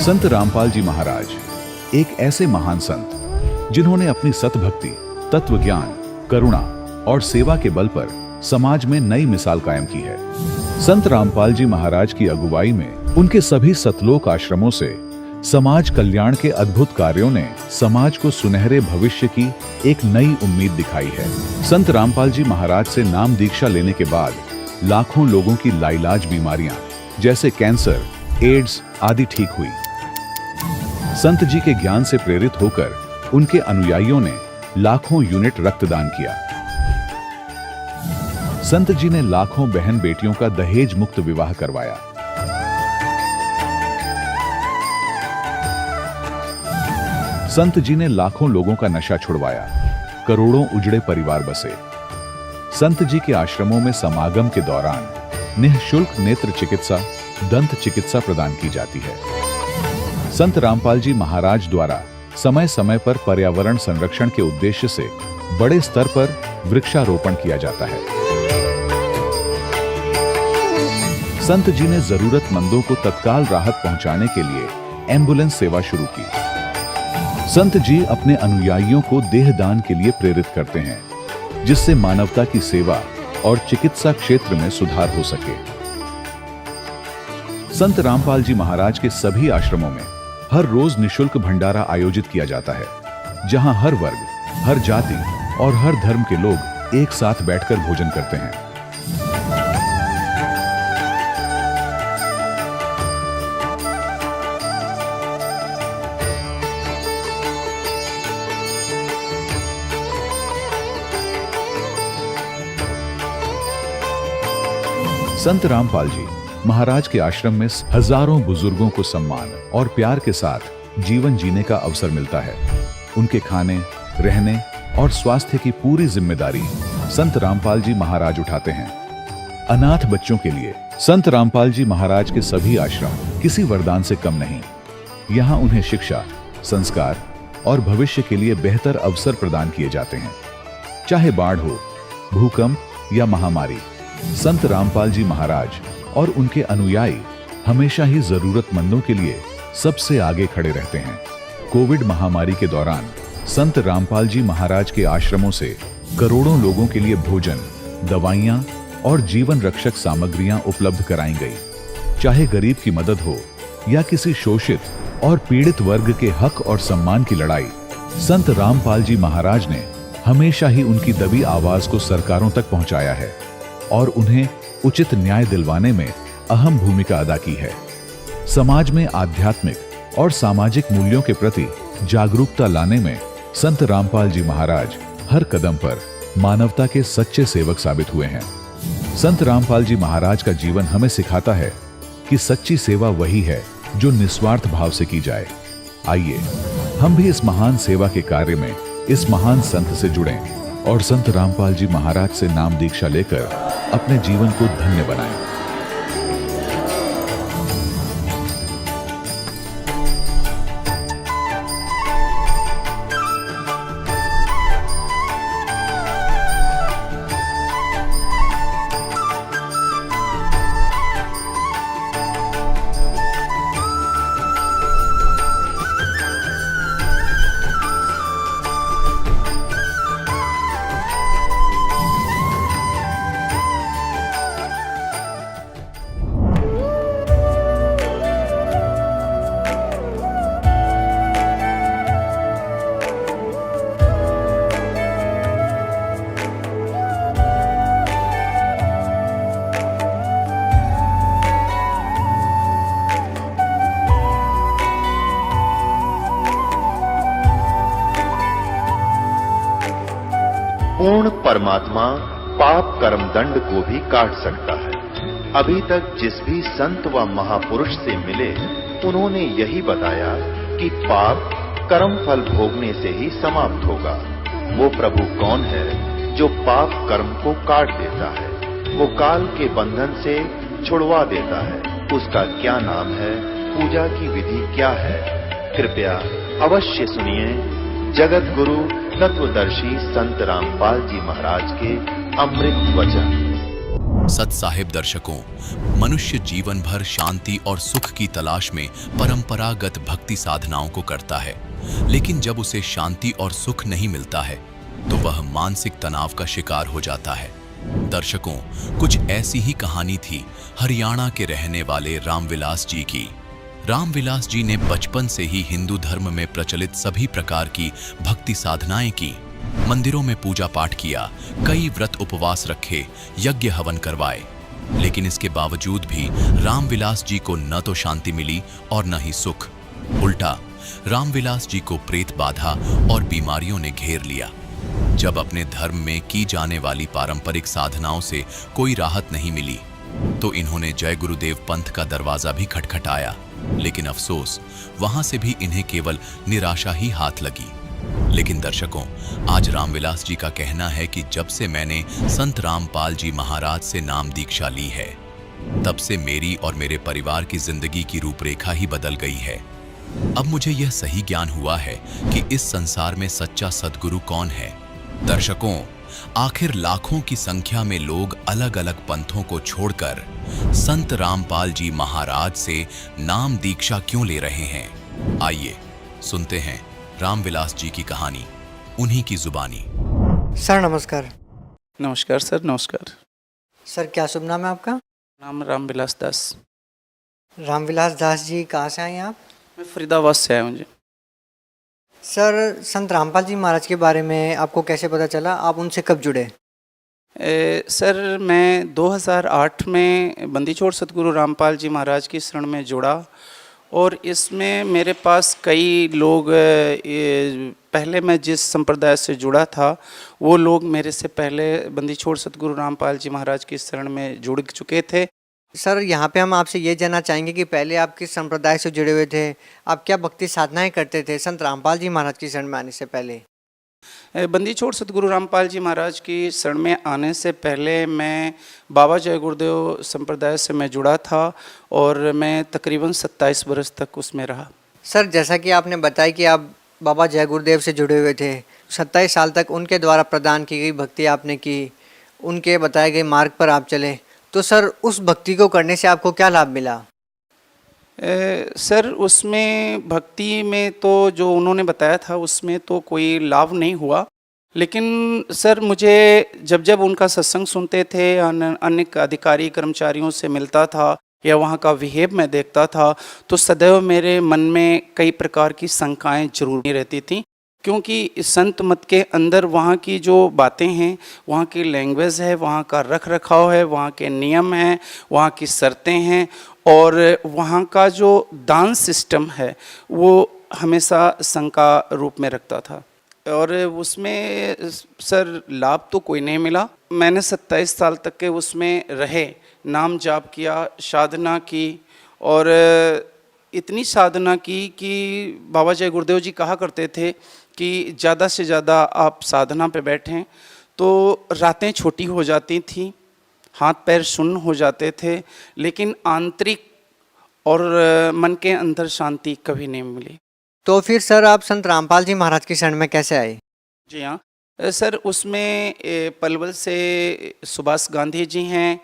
संत रामपाल जी महाराज एक ऐसे महान संत जिन्होंने अपनी सतभक्ति, तत्व ज्ञान, करुणा और सेवा के बल पर समाज में नई मिसाल कायम की है। संत रामपाल जी महाराज की अगुवाई में उनके सभी सतलोक आश्रमों से समाज कल्याण के अद्भुत कार्यों ने समाज को सुनहरे भविष्य की एक नई उम्मीद दिखाई है। संत रामपाल जी महाराज से नाम दीक्षा लेने के बाद लाखों लोगों की लाइलाज बीमारियां जैसे कैंसर, एड्स आदि ठीक हुई। संत जी के ज्ञान से प्रेरित होकर उनके अनुयायियों ने लाखों यूनिट रक्तदान किया। संत जी ने लाखों बहन बेटियों का दहेज मुक्त विवाह करवाया। संत जी ने लाखों लोगों का नशा छुड़वाया, करोड़ों उजड़े परिवार बसे। संत जी के आश्रमों में समागम के दौरान निःशुल्क नेत्र चिकित्सा, दंत चिकित्सा प्रदान की जाती है। संत रामपाल जी महाराज द्वारा समय समय पर पर्यावरण संरक्षण के उद्देश्य से बड़े स्तर पर वृक्षारोपण किया जाता है। संत जी ने जरूरतमंदों को तत्काल राहत पहुंचाने के लिए एम्बुलेंस सेवा शुरू की। संत जी अपने अनुयायियों को देहदान के लिए प्रेरित करते हैं, जिससे मानवता की सेवा और चिकित्सा क्षेत्र में सुधार हो सके। संत रामपाल जी महाराज के सभी आश्रमों में हर रोज निःशुल्क भंडारा आयोजित किया जाता है, जहां हर वर्ग, हर जाति और हर धर्म के लोग एक साथ बैठकर भोजन करते हैं। संत रामपाल जी महाराज के आश्रम में हजारों बुजुर्गों को सम्मान और प्यार के साथ जीवन जीने का अवसर मिलता है। उनके खाने, रहने और स्वास्थ्य की पूरी जिम्मेदारी संत रामपाल जी महाराज उठाते हैं। अनाथ बच्चों के लिए संत रामपाल जी महाराज के सभी आश्रम किसी वरदान से कम नहीं। यहाँ उन्हें शिक्षा, संस्कार और भविष्य के लिए बेहतर अवसर प्रदान किए जाते हैं। चाहे बाढ़ हो, भूकंप या महामारी, संत रामपाल जी महाराज और उनके अनुयायी हमेशा ही जरूरतमंदों के लिए सबसे आगे खड़े रहते हैं। कोविड महामारी के दौरान संत रामपाल जी महाराज के आश्रमों से करोड़ों लोगों के लिए भोजन, दवाइयां और जीवन रक्षक सामग्रियां उपलब्ध कराई गई। चाहे गरीब की मदद हो या किसी शोषित और पीड़ित वर्ग के हक और सम्मान की लड़ाई, संत रामपाल जी महाराज ने हमेशा ही उनकी दबी आवाज को सरकारों तक पहुंचाया है और उन्हें उचित न्याय दिलवाने में अहम भूमिका अदा की है। समाज में आध्यात्मिक और सामाजिक मूल्यों के प्रति जागरूकता लाने में संत रामपाल जी महाराज हर कदम पर मानवता के सच्चे सेवक साबित हुए हैं। संत रामपाल जी महाराज का जीवन हमें सिखाता है कि सच्ची सेवा वही है जो निस्वार्थ भाव से की जाए। आइए हम भी इस महान सेवा के कार्य में इस महान संत से जुड़ें और संत रामपाल जी महाराज से नाम दीक्षा लेकर अपने जीवन को धन्य बनाएं। पूर्ण परमात्मा पाप कर्म दंड को भी काट सकता है। अभी तक जिस भी संत व महापुरुष से मिले, उन्होंने यही बताया कि पाप कर्म फल भोगने से ही समाप्त होगा। वो प्रभु कौन है जो पाप कर्म को काट देता है, वो काल के बंधन से छुड़वा देता है। उसका क्या नाम है, पूजा की विधि क्या है? कृपया अवश्य सुनिए जगत गुरु तत्वदर्शी संत रामपाल जी महाराज के अमृत वचन। सत साहिब दर्शकों, मनुष्य जीवन भर शांति और सुख की तलाश में परंपरागत भक्ति साधनाओं को करता है, लेकिन जब उसे शांति और सुख नहीं मिलता है तो वह मानसिक तनाव का शिकार हो जाता है। दर्शकों, कुछ ऐसी ही कहानी थी हरियाणा के रहने वाले रामविलास जी की। रामविलास जी ने बचपन से ही हिंदू धर्म में प्रचलित सभी प्रकार की भक्ति साधनाएं की, मंदिरों में पूजा पाठ किया, कई व्रत उपवास रखे, यज्ञ हवन करवाए, लेकिन इसके बावजूद भी रामविलास जी को न तो शांति मिली और न ही सुख। उल्टा रामविलास जी को प्रेत बाधा और बीमारियों ने घेर लिया। जब अपने धर्म में की जाने वाली पारंपरिक साधनाओं से कोई राहत नहीं मिली तो इन्होंने जय गुरुदेव पंथ का दरवाजा भी खटखटाया, लेकिन अफसोस वहां से भी इन्हें केवल निराशा ही हाथ लगी। लेकिन दर्शकों, आज रामविलास जी का कहना है कि जब से मैंने संत रामपाल जी महाराज से नाम दीक्षा ली है, तब से मेरी और मेरे परिवार की जिंदगी की रूपरेखा ही बदल गई है। अब मुझे यह सही ज्ञान हुआ है कि इस संसार में सच्चा सद्गुरु कौन है। दर्शकों, आखिर लाखों की संख्या में लोग अलग अलग पंथों को छोड़कर संत रामपाल जी महाराज से नाम दीक्षा क्यों ले रहे हैं? आइए सुनते हैं रामविलास जी की कहानी, उन्हीं की जुबानी। सर नमस्कार। नमस्कार सर, नमस्कार। सर क्या शुभ नाम है आपका? नाम रामविलास दास। रामविलास दास जी कहाँ से आए हैं आप? मैं फरीदाबाद से आया हूँ जी। सर संत रामपाल जी महाराज के बारे में आपको कैसे पता चला? आप उनसे कब जुड़े? सर मैं 2008 में बंदीछोड़ सतगुरु रामपाल जी महाराज की शरण में जुड़ा और इसमें मेरे पास कई लोग, पहले मैं जिस संप्रदाय से जुड़ा था वो लोग मेरे से पहले बंदीछोड़ सतगुरु रामपाल जी महाराज की शरण में जुड़ चुके थे। सर यहाँ पे हम आपसे ये जानना चाहेंगे कि पहले आप किस संप्रदाय से जुड़े हुए थे, आप क्या भक्ति साधनाएं करते थे संत रामपाल जी महाराज की शरण में आने से पहले? बंदीछोड़ सतगुरु रामपाल जी महाराज की शरण में आने से पहले मैं बाबा जय गुरुदेव संप्रदाय से मैं जुड़ा था और मैं तकरीबन 27 बरस तक उसमें रहा। सर जैसा कि आपने बताया कि आप बाबा जय गुरुदेव से जुड़े हुए थे, 27 साल तक उनके द्वारा प्रदान की गई भक्ति आपने की, उनके बताए गए मार्ग पर आप चले, तो सर उस भक्ति को करने से आपको क्या लाभ मिला? सर उसमें भक्ति में तो जो उन्होंने बताया था उसमें तो कोई लाभ नहीं हुआ, लेकिन सर मुझे जब जब उनका सत्संग सुनते थे, अन्य अधिकारी कर्मचारियों से मिलता था या वहाँ का बिहेव मैं देखता था, तो सदैव मेरे मन में कई प्रकार की शंकाएं जरूर रहती थी, क्योंकि संत मत के अंदर वहाँ की जो बातें हैं, वहाँ की लैंग्वेज है, वहाँ का रख रखाव है, वहाँ के नियम हैं, वहाँ की शर्तें हैं और वहाँ का जो दान सिस्टम है वो हमेशा शंका रूप में रखता था और उसमें सर लाभ तो कोई नहीं मिला। मैंने 27 साल तक के उसमें रहे, नाम जाप किया, साधना की और इतनी साधना की कि बाबा जय गुरुदेव जी कहा करते थे कि ज़्यादा से ज़्यादा आप साधना पे बैठें तो रातें छोटी हो जाती थी, हाथ पैर शून्य हो जाते थे, लेकिन आंतरिक और मन के अंदर शांति कभी नहीं मिली। तो फिर सर आप संत रामपाल जी महाराज की शरण में कैसे आए? जी हाँ सर, उसमें पलवल से सुभाष गांधी जी हैं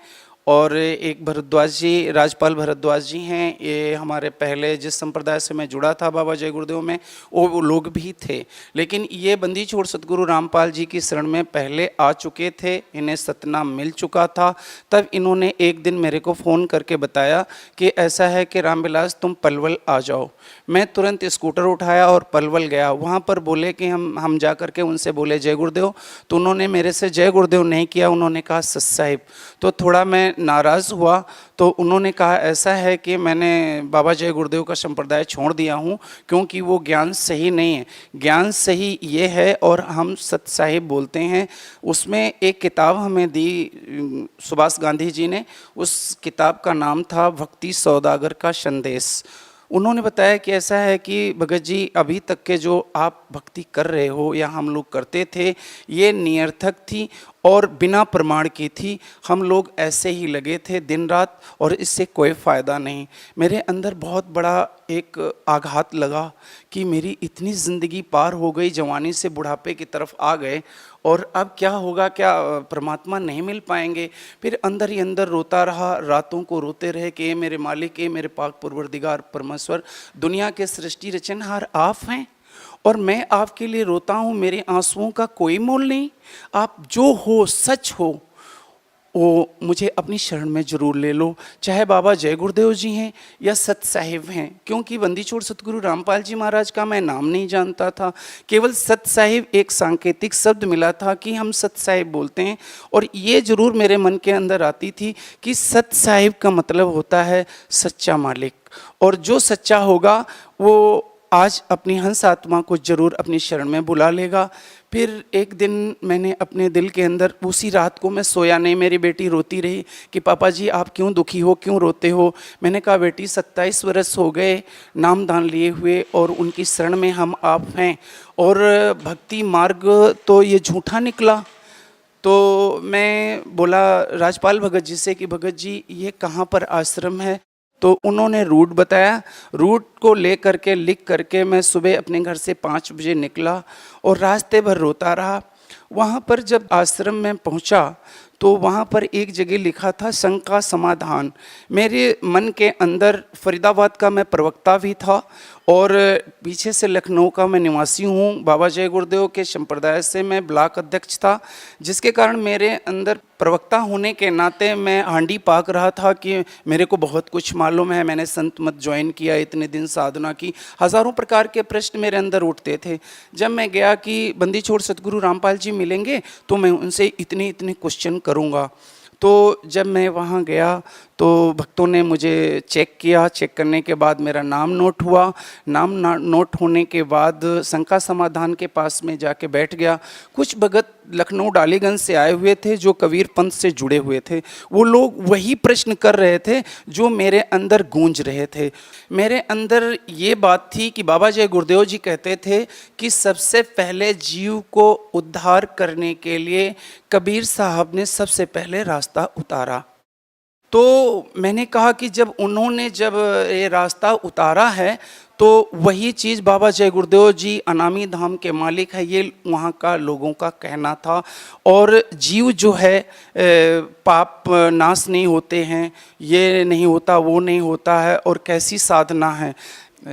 और एक भरद्वाज जी, राजपाल भरद्वाज जी हैं। ये हमारे पहले जिस संप्रदाय से मैं जुड़ा था बाबा जय गुरुदेव में, वो लोग भी थे, लेकिन ये बंदीछोड़ सतगुरु रामपाल जी की शरण में पहले आ चुके थे, इन्हें सतनाम मिल चुका था। तब इन्होंने एक दिन मेरे को फ़ोन करके बताया कि ऐसा है कि रामविलास तुम पलवल आ जाओ। मैं तुरंत स्कूटर उठाया और पलवल गया। वहाँ पर बोले कि हम जा कर के उनसे बोले जय गुरुदेव, तो उन्होंने मेरे से जय गुरुदेव नहीं किया, उन्होंने कहा सत साहिब। तो थोड़ा मैं नाराज़ हुआ, तो उन्होंने कहा ऐसा है कि मैंने बाबा जय गुरुदेव का संप्रदाय छोड़ दिया हूँ क्योंकि वो ज्ञान सही नहीं है, ज्ञान सही ये है और हम सत साहिब बोलते हैं। उसमें एक किताब हमें दी सुभाष गांधी जी ने, उस किताब का नाम था भक्ति सौदागर का संदेश। उन्होंने बताया कि ऐसा है कि भगत जी अभी तक के जो आप भक्ति कर रहे हो या हम लोग करते थे, ये निरर्थक थी और बिना प्रमाण की थी। हम लोग ऐसे ही लगे थे दिन रात और इससे कोई फ़ायदा नहीं। मेरे अंदर बहुत बड़ा एक आघात लगा कि मेरी इतनी ज़िंदगी पार हो गई, जवानी से बुढ़ापे की तरफ आ गए और अब क्या होगा, क्या परमात्मा नहीं मिल पाएंगे। फिर अंदर ही अंदर रोता रहा, रातों को रोते रहे कि ये मेरे मालिक, ये मेरे पाक परवरदिगार परमेश्वर, दुनिया के सृष्टि रचनहार आप हैं और मैं आपके लिए रोता हूँ, मेरे आंसुओं का कोई मोल नहीं। आप जो हो, सच हो, वो मुझे अपनी शरण में ज़रूर ले लो, चाहे बाबा जय गुरुदेव जी हैं या सत साहिब हैं। क्योंकि बंदी छोड़ सतगुरु रामपाल जी महाराज का मैं नाम नहीं जानता था, केवल सत साहिब एक सांकेतिक शब्द मिला था कि हम सत साहिब बोलते हैं। और ये ज़रूर मेरे मन के अंदर आती थी कि सत साहिब का मतलब होता है सच्चा मालिक, और जो सच्चा होगा वो आज अपनी हंस आत्मा को जरूर अपनी शरण में बुला लेगा। फिर एक दिन मैंने अपने दिल के अंदर, उसी रात को मैं सोया नहीं, मेरी बेटी रोती रही कि पापा जी आप क्यों दुखी हो, क्यों रोते हो। मैंने कहा बेटी 27 वर्ष हो गए नाम दान लिए हुए और उनकी शरण में हम आप हैं, और भक्ति मार्ग तो ये झूठा निकला। तो मैं बोला राजपाल भगत जी से कि भगत जी ये कहाँ पर आश्रम है। तो उन्होंने रूट बताया, रूट को ले करके लिख करके मैं सुबह अपने घर से 5 बजे निकला और रास्ते भर रोता रहा। वहाँ पर जब आश्रम में पहुँचा तो वहाँ पर एक जगह लिखा था शंका समाधान। मेरे मन के अंदर फरीदाबाद का मैं प्रवक्ता भी था और पीछे से लखनऊ का मैं निवासी हूँ। बाबा जय गुरुदेव के संप्रदाय से मैं ब्लॉक अध्यक्ष था, जिसके कारण मेरे अंदर प्रवक्ता होने के नाते मैं हांडी पाक रहा था कि मेरे को बहुत कुछ मालूम है, मैंने संत मत ज्वाइन किया, इतने दिन साधना की, हज़ारों प्रकार के प्रश्न मेरे अंदर उठते थे। जब मैं गया कि बंदी छोड़ सतगुरु रामपाल जी मिलेंगे तो मैं उनसे इतने इतने क्वेश्चन करूँगा। तो जब मैं वहाँ गया तो भक्तों ने मुझे चेक किया, चेक करने के बाद मेरा नाम नोट हुआ। नाम नोट होने के बाद शंका समाधान के पास में जाके बैठ गया। कुछ भगत लखनऊ डालीगंज से आए हुए थे जो कबीर पंथ से जुड़े हुए थे, वो लोग वही प्रश्न कर रहे थे जो मेरे अंदर गूंज रहे थे। मेरे अंदर ये बात थी कि बाबा जय गुरुदेव जी कहते थे कि सबसे पहले जीव को उद्धार करने के लिए कबीर साहब ने सबसे पहले रास्ता उतारा। तो मैंने कहा कि जब उन्होंने ये रास्ता उतारा है तो वही चीज़ बाबा जय गुरुदेव जी अनामी धाम के मालिक है, ये वहाँ का लोगों का कहना था। और जीव जो है पाप नाश नहीं होते हैं, ये नहीं होता, वो नहीं होता है, और कैसी साधना है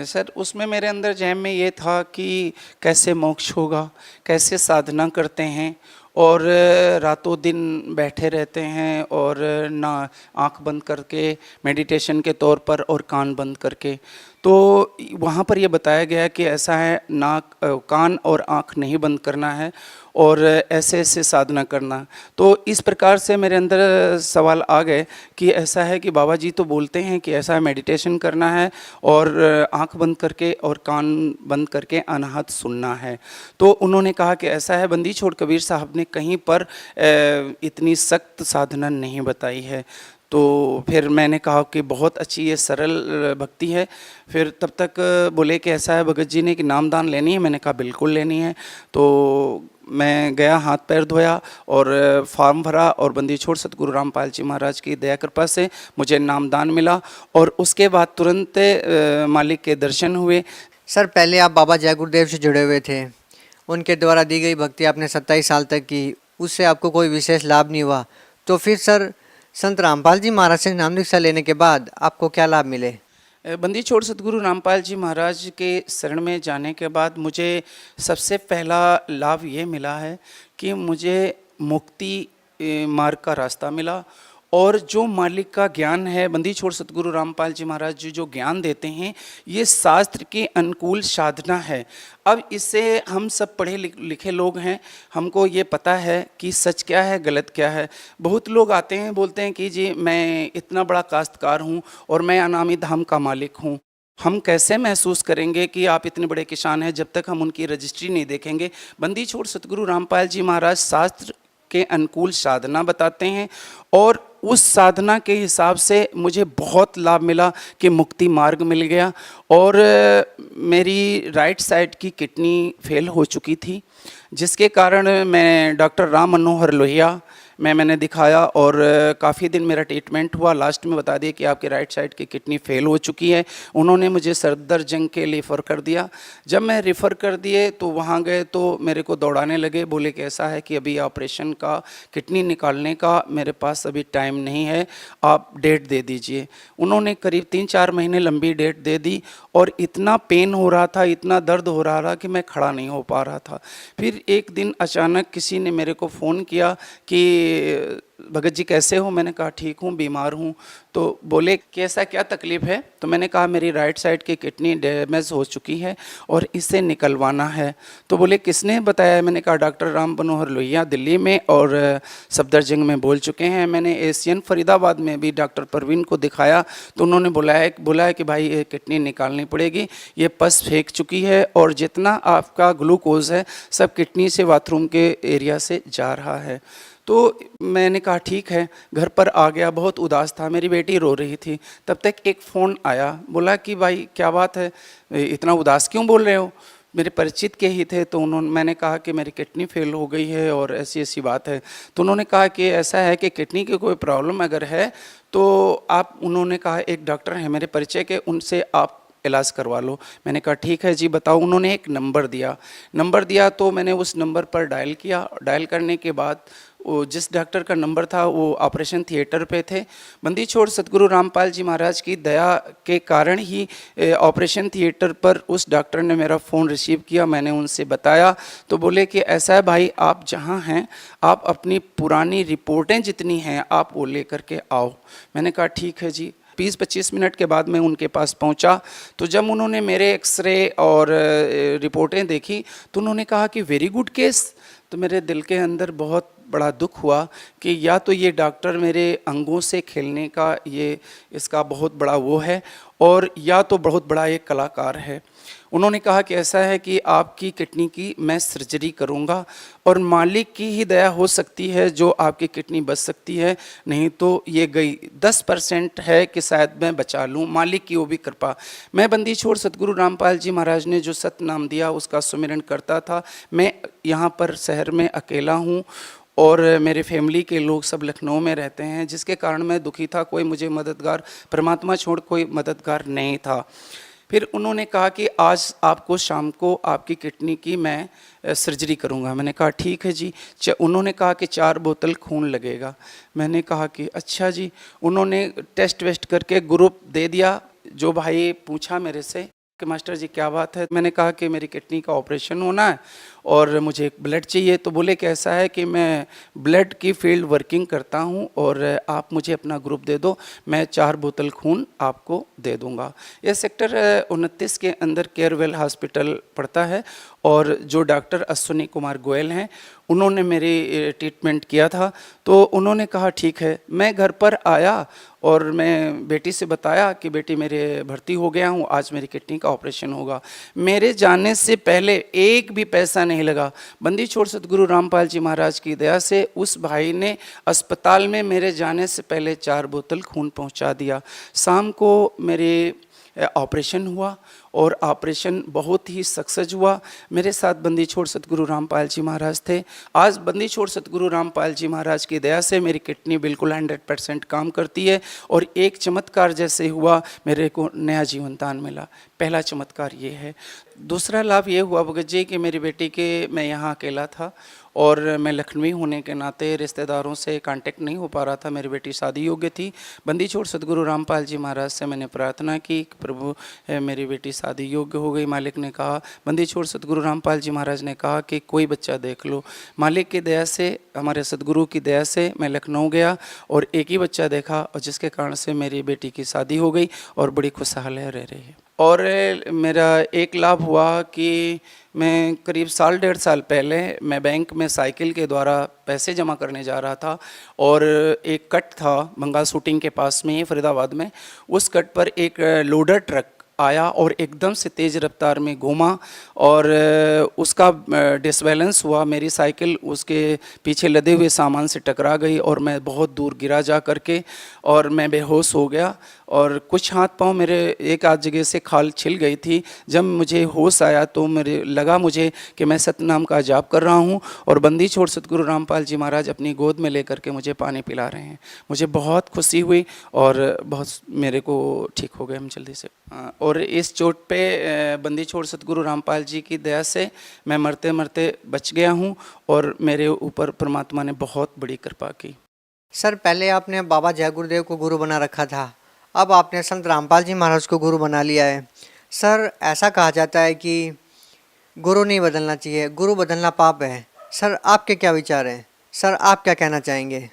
सर। उसमें मेरे अंदर जहन में ये था कि कैसे मोक्ष होगा, कैसे साधना करते हैं और रातों दिन बैठे रहते हैं और ना आंख बंद करके मेडिटेशन के तौर पर और कान बंद करके। तो वहाँ पर ये बताया गया कि ऐसा है, नाक कान और आंख नहीं बंद करना है और ऐसे ऐसे साधना करना। तो इस प्रकार से मेरे अंदर सवाल आ गए कि ऐसा है कि बाबा जी तो बोलते हैं कि ऐसा है मेडिटेशन करना है और आंख बंद करके और कान बंद करके अनाहत सुनना है। तो उन्होंने कहा कि ऐसा है, बंदी छोड़ कबीर साहब ने कहीं पर इतनी सख्त साधना नहीं बताई है। तो फिर मैंने कहा कि बहुत अच्छी ये सरल भक्ति है। फिर तब तक बोले कि ऐसा है भगत जी ने कि नामदान लेनी है। मैंने कहा बिल्कुल लेनी है। तो मैं गया, हाथ पैर धोया और फॉर्म भरा और बंदी छोड़ सतगुरु रामपाल जी महाराज की दया कृपा से मुझे नामदान मिला और उसके बाद तुरंत मालिक के दर्शन हुए। सर पहले आप बाबा जय गुरुदेव से जुड़े हुए थे, उनके द्वारा दी गई भक्ति आपने 27 साल तक की, उससे आपको कोई विशेष लाभ नहीं हुआ। तो फिर सर संत रामपाल जी महाराज से नाम दीक्षा लेने के बाद आपको क्या लाभ मिले? बंदी छोड़ सतगुरु रामपाल जी महाराज के शरण में जाने के बाद मुझे सबसे पहला लाभ ये मिला है कि मुझे मुक्ति मार्ग का रास्ता मिला। और जो मालिक का ज्ञान है, बंदी छोड़ सतगुरु रामपाल जी महाराज जी जो ज्ञान देते हैं, ये शास्त्र के अनुकूल साधना है। अब इससे हम सब पढ़े लिखे लोग हैं, हमको ये पता है कि सच क्या है, गलत क्या है। बहुत लोग आते हैं, बोलते हैं कि जी मैं इतना बड़ा काश्तकार हूँ और मैं अनामी धाम का मालिक हूँ। हम कैसे महसूस करेंगे कि आप इतने बड़े किसान हैं जब तक हम उनकी रजिस्ट्री नहीं देखेंगे। बंदी छोड़ सतगुरु रामपाल जी महाराज शास्त्र के अनुकूल साधना बताते हैं और उस साधना के हिसाब से मुझे बहुत लाभ मिला कि मुक्ति मार्ग मिल गया। और मेरी राइट साइड की किडनी फेल हो चुकी थी, जिसके कारण मैं डॉक्टर राम मनोहर लोहिया मैंने दिखाया और काफ़ी दिन मेरा ट्रीटमेंट हुआ। लास्ट में बता दिया कि आपकी राइट साइड की किडनी फेल हो चुकी है। उन्होंने मुझे सफदरजंग के लिए रेफ़र कर दिया। जब मैं रेफ़र कर दिए तो वहाँ गए तो मेरे को दौड़ाने लगे, बोले कि ऐसा है कि अभी ऑपरेशन का, किडनी निकालने का मेरे पास अभी टाइम नहीं है, आप डेट दे दीजिए। उन्होंने करीब 3-4 महीने लंबी डेट दे दी और इतना पेन हो रहा था, इतना दर्द हो रहा था कि मैं खड़ा नहीं हो पा रहा था। फिर एक दिन अचानक किसी ने मेरे को फ़ोन किया कि भगत जी कैसे हो? मैंने कहा ठीक हूँ, बीमार हूँ। तो बोले कि ऐसा क्या तकलीफ़ है? तो मैंने कहा मेरी राइट साइड की किडनी डैमेज हो चुकी है और इसे निकलवाना है। तो बोले किसने बताया? मैंने कहा डॉक्टर राम मनोहर लोहिया दिल्ली में और सफदरजंग में बोल चुके हैं। मैंने एशियन फरीदाबाद में भी डॉक्टर परवीन को दिखाया तो उन्होंने बोला है कि भाई ये किडनी निकालनी पड़ेगी, ये पस फेंक चुकी है और जितना आपका ग्लूकोज है सब किडनी से बाथरूम के एरिया से जा रहा है। तो मैंने कहा ठीक है, घर पर आ गया, बहुत उदास था, मेरी बेटी रो रही थी। तब तक एक फ़ोन आया, बोला कि भाई क्या बात है, इतना उदास क्यों बोल रहे हो? मेरे परिचित के ही थे। तो मैंने कहा कि मेरी किडनी फेल हो गई है और ऐसी ऐसी बात है। तो उन्होंने कहा कि ऐसा है कि किडनी की कोई प्रॉब्लम अगर है तो आप, उन्होंने कहा एक डॉक्टर है मेरे परिचय के, उनसे आप इलाज करवा लो। मैंने कहा ठीक है जी बताओ। उन्होंने एक नंबर दिया तो मैंने उस नंबर पर डायल किया। डायल करने के बाद वो जिस डॉक्टर का नंबर था वो ऑपरेशन थिएटर पे थे। बंदी छोड़ सतगुरु रामपाल जी महाराज की दया के कारण ही ऑपरेशन थिएटर पर उस डॉक्टर ने मेरा फ़ोन रिसीव किया। मैंने उनसे बताया तो बोले कि ऐसा है भाई, आप जहाँ हैं आप अपनी पुरानी रिपोर्टें जितनी हैं आप वो लेकर के आओ। मैंने कहा ठीक है जी। 20-25 मिनट के बाद मैं उनके पास पहुंचा तो जब उन्होंने मेरे एक्सरे और रिपोर्टें देखी तो उन्होंने कहा कि वेरी गुड केस। तो मेरे दिल के अंदर बहुत बड़ा दुख हुआ कि या तो ये डॉक्टर मेरे अंगों से खेलने का ये इसका बहुत बड़ा वो है और या तो बहुत बड़ा एक कलाकार है। उन्होंने कहा कि ऐसा है कि आपकी किडनी की मैं सर्जरी करूंगा और मालिक की ही दया हो सकती है जो आपकी किडनी बच सकती है, नहीं तो ये गई। 10% है कि शायद मैं बचा लूं, मालिक की वो भी कृपा। मैं बंदी छोड़ सतगुरु रामपाल जी महाराज ने जो सत नाम दिया उसका सुमिरन करता था। मैं यहाँ पर शहर में अकेला हूँ और मेरे फैमिली के लोग सब लखनऊ में रहते हैं, जिसके कारण मैं दुखी था। कोई मुझे मददगार, परमात्मा छोड़ कोई मददगार नहीं था। फिर उन्होंने कहा कि आज आपको शाम को आपकी किडनी की मैं सर्जरी करूंगा। मैंने कहा ठीक है जी। उन्होंने कहा कि 4 बोतल खून लगेगा। मैंने कहा कि अच्छा जी। उन्होंने टेस्ट वेस्ट करके ग्रुप दे दिया। जो भाई पूछा मेरे से कि मास्टर जी क्या बात है, मैंने कहा कि मेरी किडनी का ऑपरेशन होना है और मुझे एक ब्लड चाहिए। तो बोले कि ऐसा है कि मैं ब्लड की फील्ड वर्किंग करता हूं और आप मुझे अपना ग्रुप दे दो, मैं 4 बोतल खून आपको दे दूंगा। यह सेक्टर 29 के अंदर केयरवेल हॉस्पिटल पड़ता है और जो डॉक्टर अश्विनी कुमार गोयल हैं उन्होंने मेरी ट्रीटमेंट किया था। तो उन्होंने कहा ठीक है। मैं घर पर आया और मैं बेटी से बताया कि बेटी मेरे भर्ती हो गया हूँ, आज मेरी किडनी का ऑपरेशन होगा। मेरे जाने से पहले एक भी पैसा नहीं लगा। बंदी छोड़ सतगुरु रामपाल जी महाराज की दया से उस भाई ने अस्पताल में मेरे जाने से पहले 4 बोतल खून पहुंचा दिया। शाम को मेरे ऑपरेशन हुआ और ऑपरेशन बहुत ही सक्सेस हुआ। मेरे साथ बंदी छोड़ सतगुरु रामपाल जी महाराज थे। आज बंदी छोड़ सतगुरु रामपाल जी महाराज की दया से मेरी किडनी बिल्कुल 100% काम करती है और एक चमत्कार जैसे हुआ, मेरे को नया जीवन दान मिला। पहला चमत्कार ये है। दूसरा लाभ ये हुआ भगत जी कि मेरी बेटी के, मैं यहाँ अकेला था और मैं लखनवी होने के नाते रिश्तेदारों से कांटेक्ट नहीं हो पा रहा था। मेरी बेटी शादी योग्य थी। बंदी छोड़ सतगुरु रामपाल जी महाराज से मैंने प्रार्थना की, प्रभु मेरी बेटी शादी योग्य हो गई। मालिक ने कहा, बंदी छोड़ सतगुरु रामपाल जी महाराज ने कहा कि कोई बच्चा देख लो। मालिक की दया से, हमारे सतगुरु की दया से मैं लखनऊ गया और एक ही बच्चा देखा और जिसके कारण से मेरी बेटी की शादी हो गई और बड़ी खुशहाल रह रही है। और मेरा एक लाभ हुआ कि मैं करीब 1.5 साल पहले मैं बैंक में साइकिल के द्वारा पैसे जमा करने जा रहा था और एक कट था बंगाल शूटिंग के पास में ही फरीदाबाद में। उस कट पर एक लोडर ट्रक आया और एकदम से तेज़ रफ्तार में घूमा और उसका डिसबैलेंस हुआ। मेरी साइकिल उसके पीछे लदे हुए सामान से टकरा गई और मैं बहुत दूर गिरा जा करके और मैं बेहोश हो गया और कुछ हाथ पांव मेरे एक आध जगह से खाल छिल गई थी। जब मुझे होश आया तो मेरे लगा मुझे कि मैं सतनाम का जाप कर रहा हूँ और बंदी छोड़ सतगुरु रामपाल जी महाराज अपनी गोद में लेकर के मुझे पानी पिला रहे हैं। मुझे बहुत खुशी हुई और बहुत मेरे को ठीक हो गए हम जल्दी से। और इस चोट पे बंदी छोड़ सतगुरु रामपाल जी की दया से मैं मरते मरते बच गया हूँ और मेरे ऊपर परमात्मा ने बहुत बड़ी कृपा की। सर पहले आपने बाबा जय गुरुदेव को गुरु बना रखा था, अब आपने संत रामपाल जी महाराज को गुरु बना लिया है। सर ऐसा कहा जाता है कि गुरु नहीं बदलना चाहिए, गुरु बदलना पाप है। सर आपके क्या विचार हैं? सर आप क्या कहना चाहेंगे?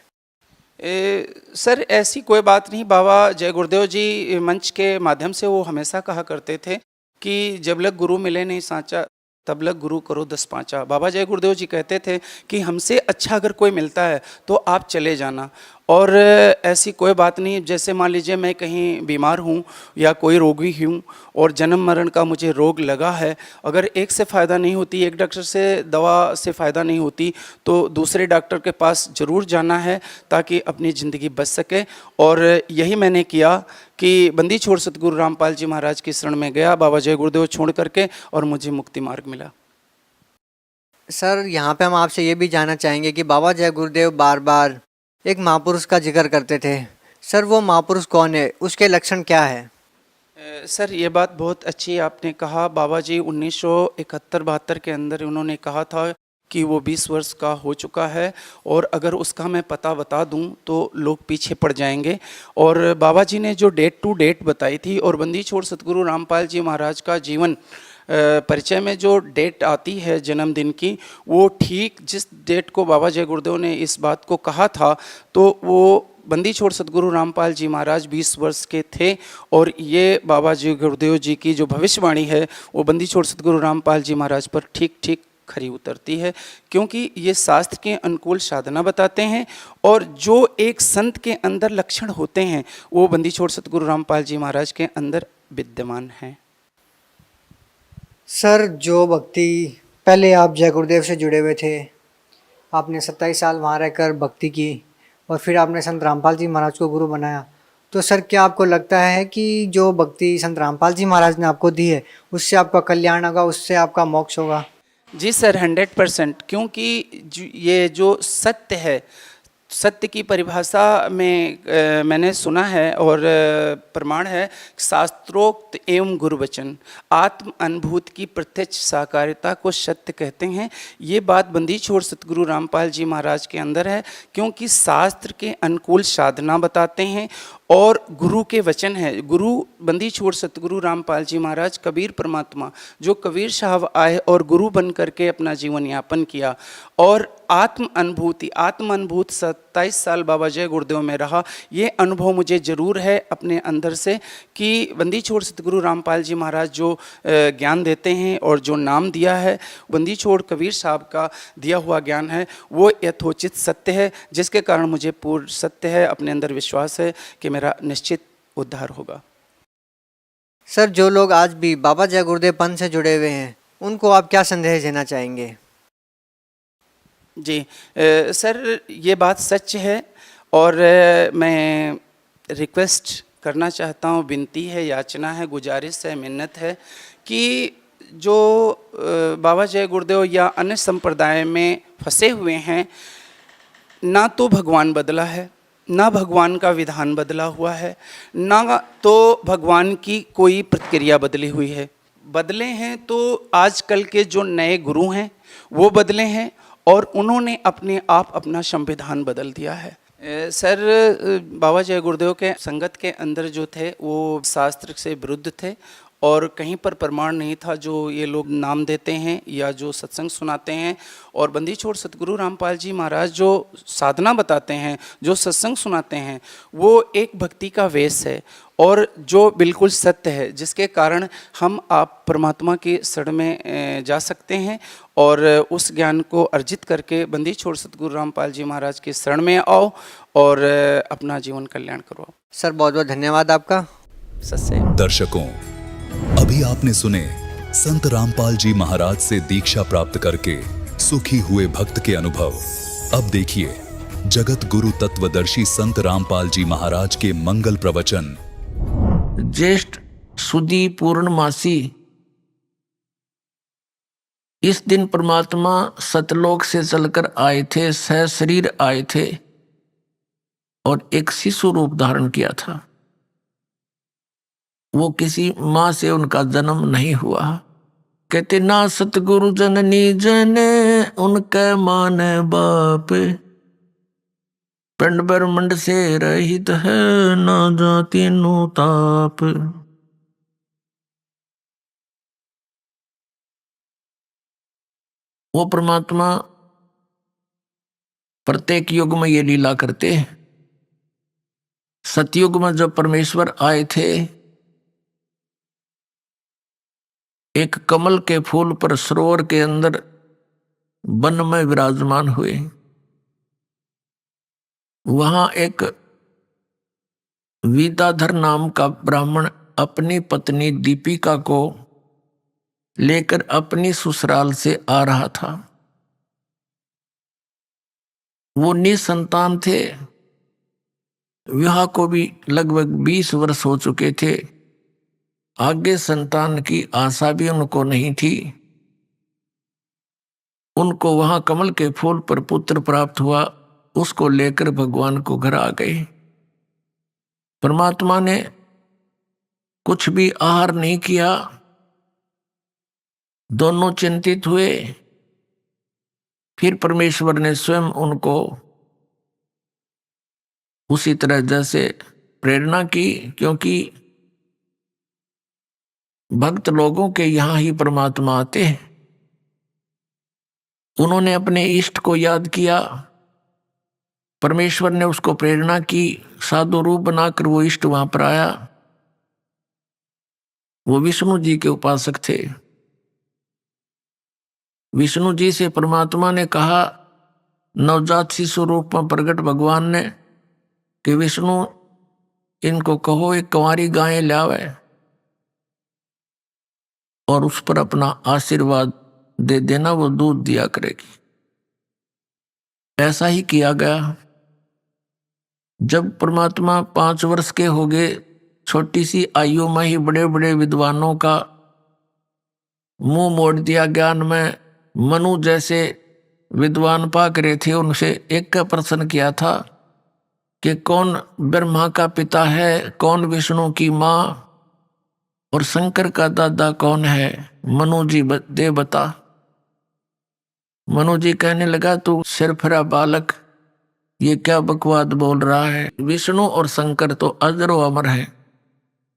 सर ऐसी कोई बात नहीं। बाबा जय गुरुदेव जी मंच के माध्यम से वो हमेशा कहा करते थे कि जब लग गुरु मिले नहीं सांचा तब लग गुरु करो 10 पाँचा। बाबा जय गुरुदेव जी कहते थे कि हमसे अच्छा अगर कोई मिलता है तो आप चले जाना। और ऐसी कोई बात नहीं, जैसे मान लीजिए मैं कहीं बीमार हूँ या कोई रोगी हूँ और जन्म मरण का मुझे रोग लगा है, अगर एक से फ़ायदा नहीं होती, एक डॉक्टर से दवा से फ़ायदा नहीं होती तो दूसरे डॉक्टर के पास ज़रूर जाना है ताकि अपनी ज़िंदगी बच सके। और यही मैंने किया कि बंदी छोड़ सतगुरु रामपाल जी महाराज की शरण में गया, बाबा जय गुरुदेव छोड़ करके, और मुझे मुक्ति मार्ग मिला। सर यहाँ पे हम आपसे ये भी जानना चाहेंगे कि बाबा जय गुरुदेव बार बार एक महापुरुष का जिक्र करते थे। सर वो महापुरुष कौन है, उसके लक्षण क्या है? सर ये बात बहुत अच्छी आपने कहा। बाबा जी 1971-72 के अंदर उन्होंने कहा था कि वो 20 वर्ष का हो चुका है और अगर उसका मैं पता बता दूं तो लोग पीछे पड़ जाएंगे। और बाबा जी ने जो डेट टू डेट बताई थी और बंदी छोड़ सतगुरु रामपाल जी महाराज का जीवन परिचय में जो डेट आती है जन्मदिन की, वो ठीक जिस डेट को बाबा जय गुरुदेव ने इस बात को कहा था तो वो बंदी छोड़ सतगुरु रामपाल जी महाराज 20 वर्ष के थे। और ये बाबा जी गुरुदेव जी की जो भविष्यवाणी है वो बंदी छोड़ सतगुरु रामपाल जी महाराज पर ठीक ठीक खरी उतरती है, क्योंकि ये शास्त्र के अनुकूल साधना बताते हैं और जो एक संत के अंदर लक्षण होते हैं वो बंदी छोड़ सतगुरु रामपाल जी महाराज के अंदर विद्यमान हैं। सर जो भक्ति पहले आप जय गुरुदेव से जुड़े हुए थे, आपने 27 साल वहाँ रहकर भक्ति की और फिर आपने संत रामपाल जी महाराज को गुरु बनाया, तो सर क्या आपको लगता है कि जो भक्ति संत रामपाल जी महाराज ने आपको दी है उससे आपका कल्याण होगा, उससे आपका मोक्ष होगा? जी सर 100%, क्योंकि ये जो सत्य है, सत्य की परिभाषा में मैंने सुना है और प्रमाण है, शास्त्रोक्त एवं गुरु वचन, आत्म अनुभूति की प्रत्यक्ष साकारिता को सत्य कहते हैं। ये बात बंदी छोड़ सतगुरु रामपाल जी महाराज के अंदर है, क्योंकि शास्त्र के अनुकूल साधना बताते हैं और गुरु के वचन है। गुरु बंदी छोड़ सतगुरु रामपाल जी महाराज कबीर परमात्मा जो कबीर साहब आए और गुरु बन करके अपना जीवन यापन किया और आत्म अनुभूति 27 साल बाबा जय गुरुदेव में रहा। ये अनुभव मुझे ज़रूर है अपने अंदर से कि बंदी छोड़ सतगुरु रामपाल जी महाराज जो ज्ञान देते हैं और जो नाम दिया है बंदी छोड़ कबीर साहब का दिया हुआ ज्ञान है वो यथोचित सत्य है, जिसके कारण मुझे पूर्ण सत्य है, अपने अंदर विश्वास है कि मेरा निश्चित उद्धार होगा। सर जो लोग आज भी बाबा जय गुरुदेव पंथ से जुड़े हुए हैं उनको आप क्या संदेश देना चाहेंगे? जी सर ये बात सच है और मैं रिक्वेस्ट करना चाहता हूँ, विनती है, याचना है, गुजारिश है, मिन्नत है कि जो बाबा जय गुरुदेव या अन्य संप्रदाय में फंसे हुए हैं, ना तो भगवान बदला है, ना भगवान का विधान बदला हुआ है, ना तो भगवान की कोई प्रतिक्रिया बदली हुई है। बदले हैं तो आजकल के जो नए गुरु हैं वो बदले हैं और उन्होंने अपने आप अपना संविधान बदल दिया है। सर बाबा जय गुरुदेव के संगत के अंदर जो थे वो शास्त्र से विरुद्ध थे और कहीं पर प्रमाण नहीं था जो ये लोग नाम देते हैं या जो सत्संग सुनाते हैं। और बंदी छोड़ सतगुरु रामपाल जी महाराज जो साधना बताते हैं, जो सत्संग सुनाते हैं, वो एक भक्ति का वेश है और जो बिल्कुल सत्य है, जिसके कारण हम आप परमात्मा की शरण में जा सकते हैं और उस ज्ञान को अर्जित करके बंदी छोड़ सतगुरु रामपाल जी महाराज की शरण में आओ और अपना जीवन कल्याण करवाओ। सर बहुत बहुत धन्यवाद आपका। सत्य। दर्शकों, अभी आपने सुने संत रामपाल जी महाराज से दीक्षा प्राप्त करके सुखी हुए भक्त के अनुभव। अब देखिए जगत गुरु तत्वदर्शी संत रामपाल जी महाराज के मंगल प्रवचन। ज्येष्ठ सुदी पूर्णमासी, इस दिन परमात्मा सतलोक से चलकर आए थे, सह शरीर आए थे और एक शिशु रूप धारण किया था। वो किसी मां से उनका जन्म नहीं हुआ। कहते ना सतगुरु जननी जने उनके माने बाप, पिंड ब्रह्मंड से रहित है ना जाति नु ताप। वो परमात्मा प्रत्येक युग में ये लीला करते हैं। सतयुग में जब परमेश्वर आए थे, एक कमल के फूल पर सरोवर के अंदर वन में विराजमान हुए। वहां एक विद्याधर नाम का ब्राह्मण अपनी पत्नी दीपिका को लेकर अपनी ससुराल से आ रहा था। वो निसंतान थे, विवाह को भी लगभग 20 वर्ष हो चुके थे। आगे संतान की आशा भी उनको नहीं थी। उनको वहां कमल के फूल पर पुत्र प्राप्त हुआ, उसको लेकर भगवान को घर आ गए। परमात्मा ने कुछ भी आहार नहीं किया। दोनों चिंतित हुए। फिर परमेश्वर ने स्वयं उनको उसी तरह जैसे प्रेरणा की, क्योंकि भक्त लोगों के यहां ही परमात्मा आते हैं। उन्होंने अपने इष्ट को याद किया, परमेश्वर ने उसको प्रेरणा की, साधु रूप बनाकर वो इष्ट वहां पर आया। वो विष्णु जी के उपासक थे। विष्णु जी से परमात्मा ने कहा, नवजात शिशु रूप में प्रकट भगवान ने, कि विष्णु इनको कहो एक कंवारी गाय लावे और उस पर अपना आशीर्वाद दे देना, वो दूध दिया करेगी। ऐसा ही किया गया। जब परमात्मा 5 वर्ष के हो गए, छोटी सी आयु में ही बड़े बड़े विद्वानों का मुंह मोड़ दिया ज्ञान में। मनु जैसे विद्वान पाक रहे थे, उनसे एक का प्रश्न किया था कि कौन ब्रह्मा का पिता है, कौन विष्णु की माँ और शंकर का दादा कौन है। मनु जी दे बता। मनु जी कहने लगा, तू सिरफिरा बालक, ये क्या बकवाद बोल रहा है। विष्णु और शंकर तो अजर व अमर है,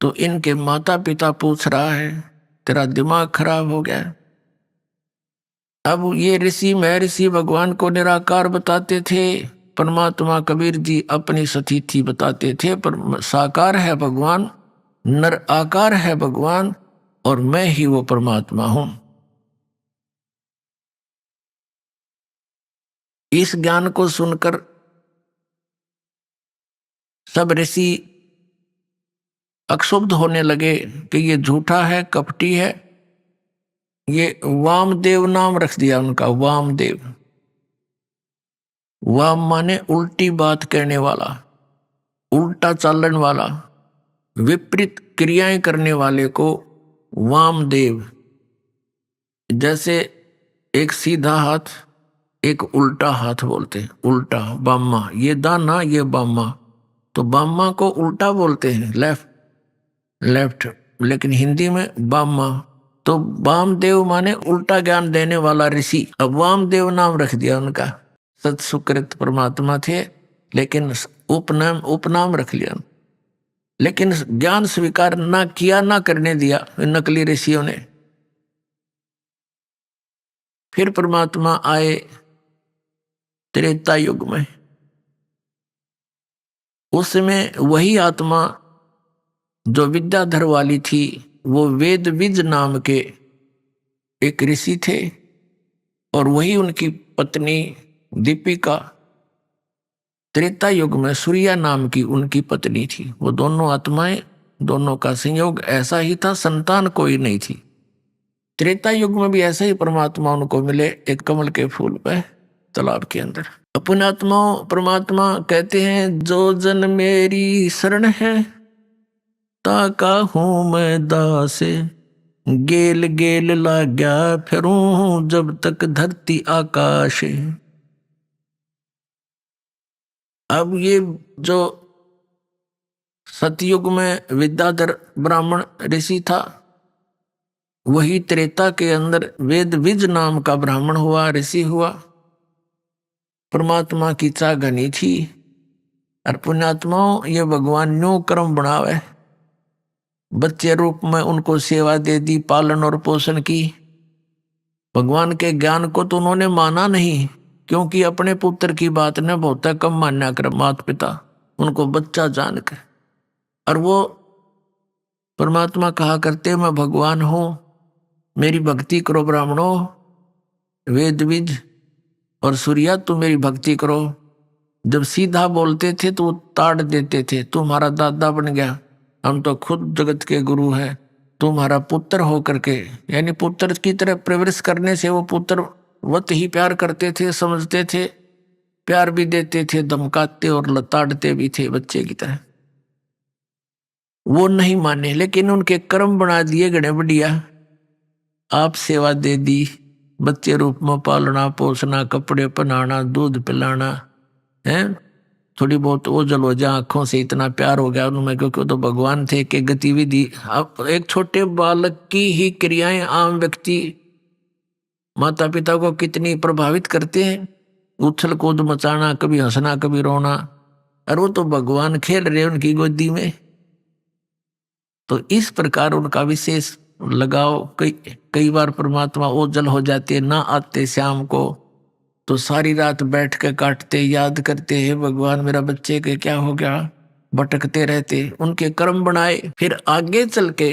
तो इनके माता पिता पूछ रहा है, तेरा दिमाग खराब हो गया। अब ये ऋषि महर्षि भगवान को निराकार बताते थे, परमात्मा कबीर जी अपनी सतीथि बताते थे, पर साकार है भगवान, नर आकार है भगवान, और मैं ही वो परमात्मा हूं। इस ज्ञान को सुनकर सब ऋषि अक्षुब्ध होने लगे कि ये झूठा है, कपटी है। ये वामदेव नाम रख दिया उनका, वामदेव। वाम माने उल्टी बात कहने वाला, उल्टा चालन वाला, विपरीत क्रियाएं करने वाले को वामदेव। जैसे एक सीधा हाथ, एक उल्टा हाथ बोलते हैं, उल्टा बामा, ये दाना ये बामा, तो बामा को उल्टा बोलते हैं, लेफ्ट लेफ्ट, लेकिन हिंदी में बामा। तो वामदेव माने उल्टा ज्ञान देने वाला ऋषि। अब वामदेव नाम रख दिया उनका। सत्सुकृत परमात्मा थे, लेकिन उपनाम रख लिया। लेकिन ज्ञान स्वीकार ना किया, ना करने दिया नकली ऋषियों ने। फिर परमात्मा आए त्रेता युग में। उसमें वही आत्मा जो विद्याधर वाली थी, वो वेदविज नाम के एक ऋषि थे, और वही उनकी पत्नी दीपिका त्रेता युग में सूर्या नाम की उनकी पत्नी थी। वो दोनों आत्माएं दोनों का संयोग ऐसा ही था, संतान कोई नहीं थी। त्रेता युग में भी ऐसे ही परमात्मा उनको मिले, एक कमल के फूल पे तालाब के अंदर। अपने आत्मा परमात्मा कहते हैं, जो जन मेरी शरण है ताका हूं मैं दासे, गेल गेल लाग्या फिरूं जब तक धरती आकाश। अब ये जो सतयुग में विद्याधर ब्राह्मण ऋषि था, वही त्रेता के अंदर वेद विज नाम का ब्राह्मण हुआ, ऋषि हुआ। परमात्मा की चाह घनी थी। और पुण्यात्माओं, ये भगवान न्यू कर्म बनावे, बच्चे रूप में उनको सेवा दे दी, पालन और पोषण की। भगवान के ज्ञान को तो उन्होंने माना नहीं, क्योंकि अपने पुत्र की बात ने बहुत कम मान्या कर माता पिता, उनको बच्चा जानकर। और वो परमात्मा कहा करते, मैं भगवान हूं, मेरी भक्ति करो ब्राह्मणों, वेद विज और सूर्या तुम मेरी भक्ति करो। जब सीधा बोलते थे तो वो ताड़ देते थे, तुम्हारा दादा बन गया, हम तो खुद जगत के गुरु हैं, तुम्हारा पुत्र हो करके, यानी पुत्र की तरह प्रवृत्ति करने से वो पुत्र वत ही प्यार करते थे, समझते थे, प्यार भी देते थे, धमकाते और लताड़ते भी थे बच्चे की तरह। वो नहीं माने, लेकिन उनके कर्म बना दिए गणे बढ़िया। आप सेवा दे दी, बच्चे रूप में पालना पोसना, कपड़े पहनाना, दूध पिलाना है, थोड़ी बहुत ओझल हो जा आंखों से, इतना प्यार हो गया उनमें, क्योंकि तो भगवान थे कि गतिविधि। अब एक छोटे बालक की ही क्रियाएं आम व्यक्ति माता पिता को कितनी प्रभावित करते हैं, उछल कूद मचाना, कभी हंसना कभी रोना, और वो तो भगवान खेल रहे उनकी गोदी में। तो इस प्रकार उनका विशेष लगाव। कई बार परमात्मा ओझल हो जाते, ना आते शाम को, तो सारी रात बैठ के काटते, याद करते हैं भगवान मेरा बच्चे के क्या हो गया, भटकते रहते, उनके कर्म बनाए। फिर आगे चल के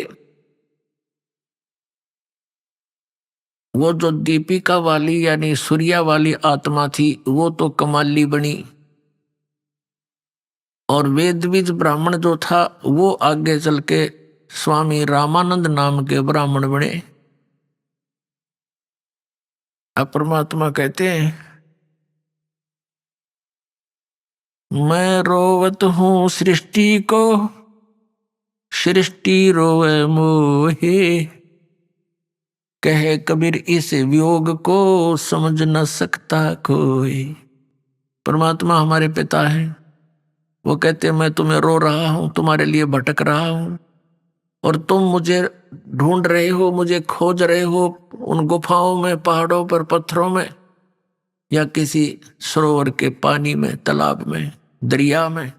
वो जो दीपिका वाली यानी सूर्या वाली आत्मा थी, वो तो कमाली बनी, और वेदविज ब्राह्मण जो था वो आगे चल के स्वामी रामानंद नाम के ब्राह्मण बने। अब परमात्मा कहते हैं, मैं रोवत हूं सृष्टि को, सृष्टि रोवे मोहे, कहे कबीर इस वियोग को समझ न सकता कोई। परमात्मा हमारे पिता हैं, वो कहते मैं तुम्हें रो रहा हूं, तुम्हारे लिए भटक रहा हूं, और तुम मुझे ढूंढ रहे हो, मुझे खोज रहे हो उन गुफाओं में, पहाड़ों पर, पत्थरों में, या किसी सरोवर के पानी में, तालाब में, दरिया में,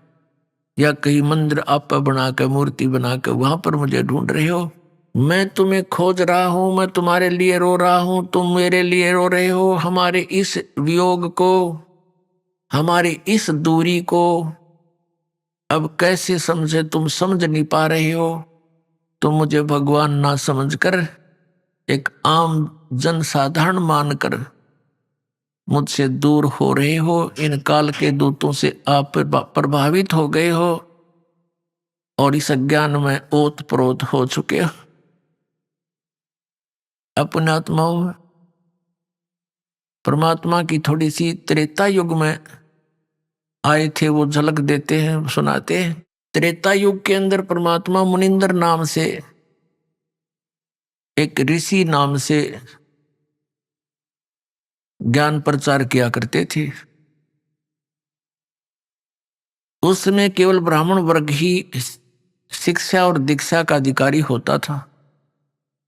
या कहीं मंदिर आप बना के, मूर्ति बना के वहां पर मुझे ढूंढ रहे हो। मैं तुम्हें खोज रहा हूं, मैं तुम्हारे लिए रो रहा हूं, तुम मेरे लिए रो रहे हो। हमारे इस वियोग को, हमारी इस दूरी को अब कैसे समझे, तुम समझ नहीं पा रहे हो। तुम मुझे भगवान ना समझकर, एक आम जन साधारण मानकर मुझसे दूर हो रहे हो। इन काल के दूतों से आप प्रभावित हो गए हो और इस अज्ञान में ओत प्रोत हो चुके हो। अपने आत्माओं, परमात्मा की थोड़ी सी त्रेता युग में आए थे, वो झलक देते हैं, सुनाते हैं। त्रेता युग के अंदर परमात्मा मुनिंदर नाम से, एक ऋषि नाम से ज्ञान प्रचार किया करते थे। उस समय केवल ब्राह्मण वर्ग ही शिक्षा और दीक्षा का अधिकारी होता था।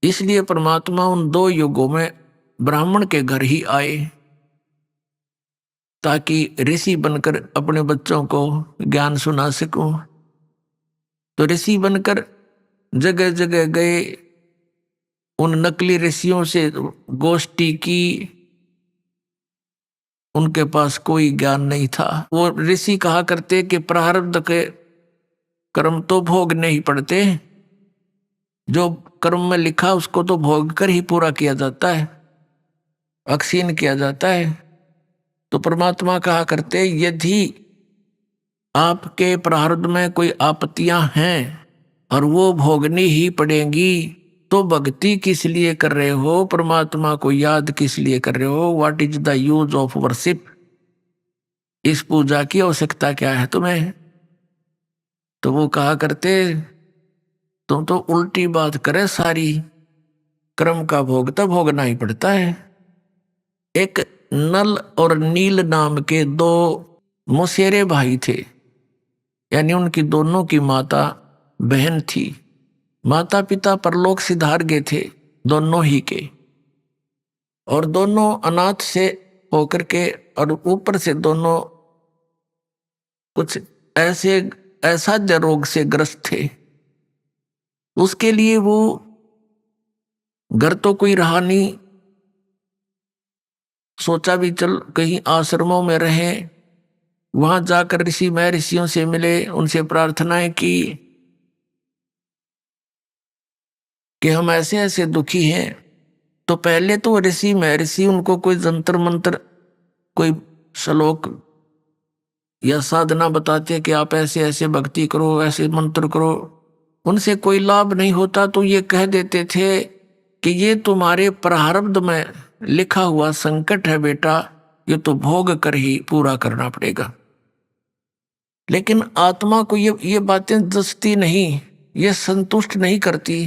इसलिए परमात्मा उन दो युगों में ब्राह्मण के घर ही आए, ताकि ऋषि बनकर अपने बच्चों को ज्ञान सुना सकूं। तो ऋषि बनकर जगह जगह गए, उन नकली ऋषियों से गोष्ठी की। उनके पास कोई ज्ञान नहीं था। वो ऋषि कहा करते कि प्रारब्ध के कर्म तो भोगने ही पड़ते हैं, जो कर्म में लिखा उसको तो भोग कर ही पूरा किया जाता है, अक्षीण किया जाता है। तो परमात्मा कहा करते, यदि आपके प्रारब्ध में कोई आपत्तियां हैं और वो भोगनी ही पड़ेगी। तो भक्ति किस लिए कर रहे हो, परमात्मा को याद किस लिए कर रहे हो? What is the use of worship? इस पूजा की आवश्यकता क्या है तुम्हें? तो वो कहा करते, तुम तो उल्टी बात करे सारी, कर्म का भोग तो भोगना ही पड़ता है। एक नल और नील नाम के दो मौसेरे भाई थे, यानी उनकी दोनों की माता बहन थी। माता पिता परलोक सिधार गए थे दोनों ही के, और दोनों अनाथ से होकर के, और ऊपर से दोनों कुछ ऐसे असाध्य रोग से ग्रस्त थे। उसके लिए वो घर तो कोई रहा नहीं, सोचा भी चल कहीं आश्रमों में रहें। वहां जाकर ऋषि महर्षियों से मिले, उनसे प्रार्थनाएं की कि हम ऐसे ऐसे दुखी हैं। तो पहले तो ऋषि महर्षि उनको कोई जंतर मंत्र, कोई श्लोक या साधना बताते कि आप ऐसे ऐसे भक्ति करो, ऐसे मंत्र करो। उनसे कोई लाभ नहीं होता तो ये कह देते थे कि ये तुम्हारे प्रारब्ध में लिखा हुआ संकट है बेटा, ये तो भोग कर ही पूरा करना पड़ेगा। लेकिन आत्मा को ये बातें जचती नहीं, ये संतुष्ट नहीं करती।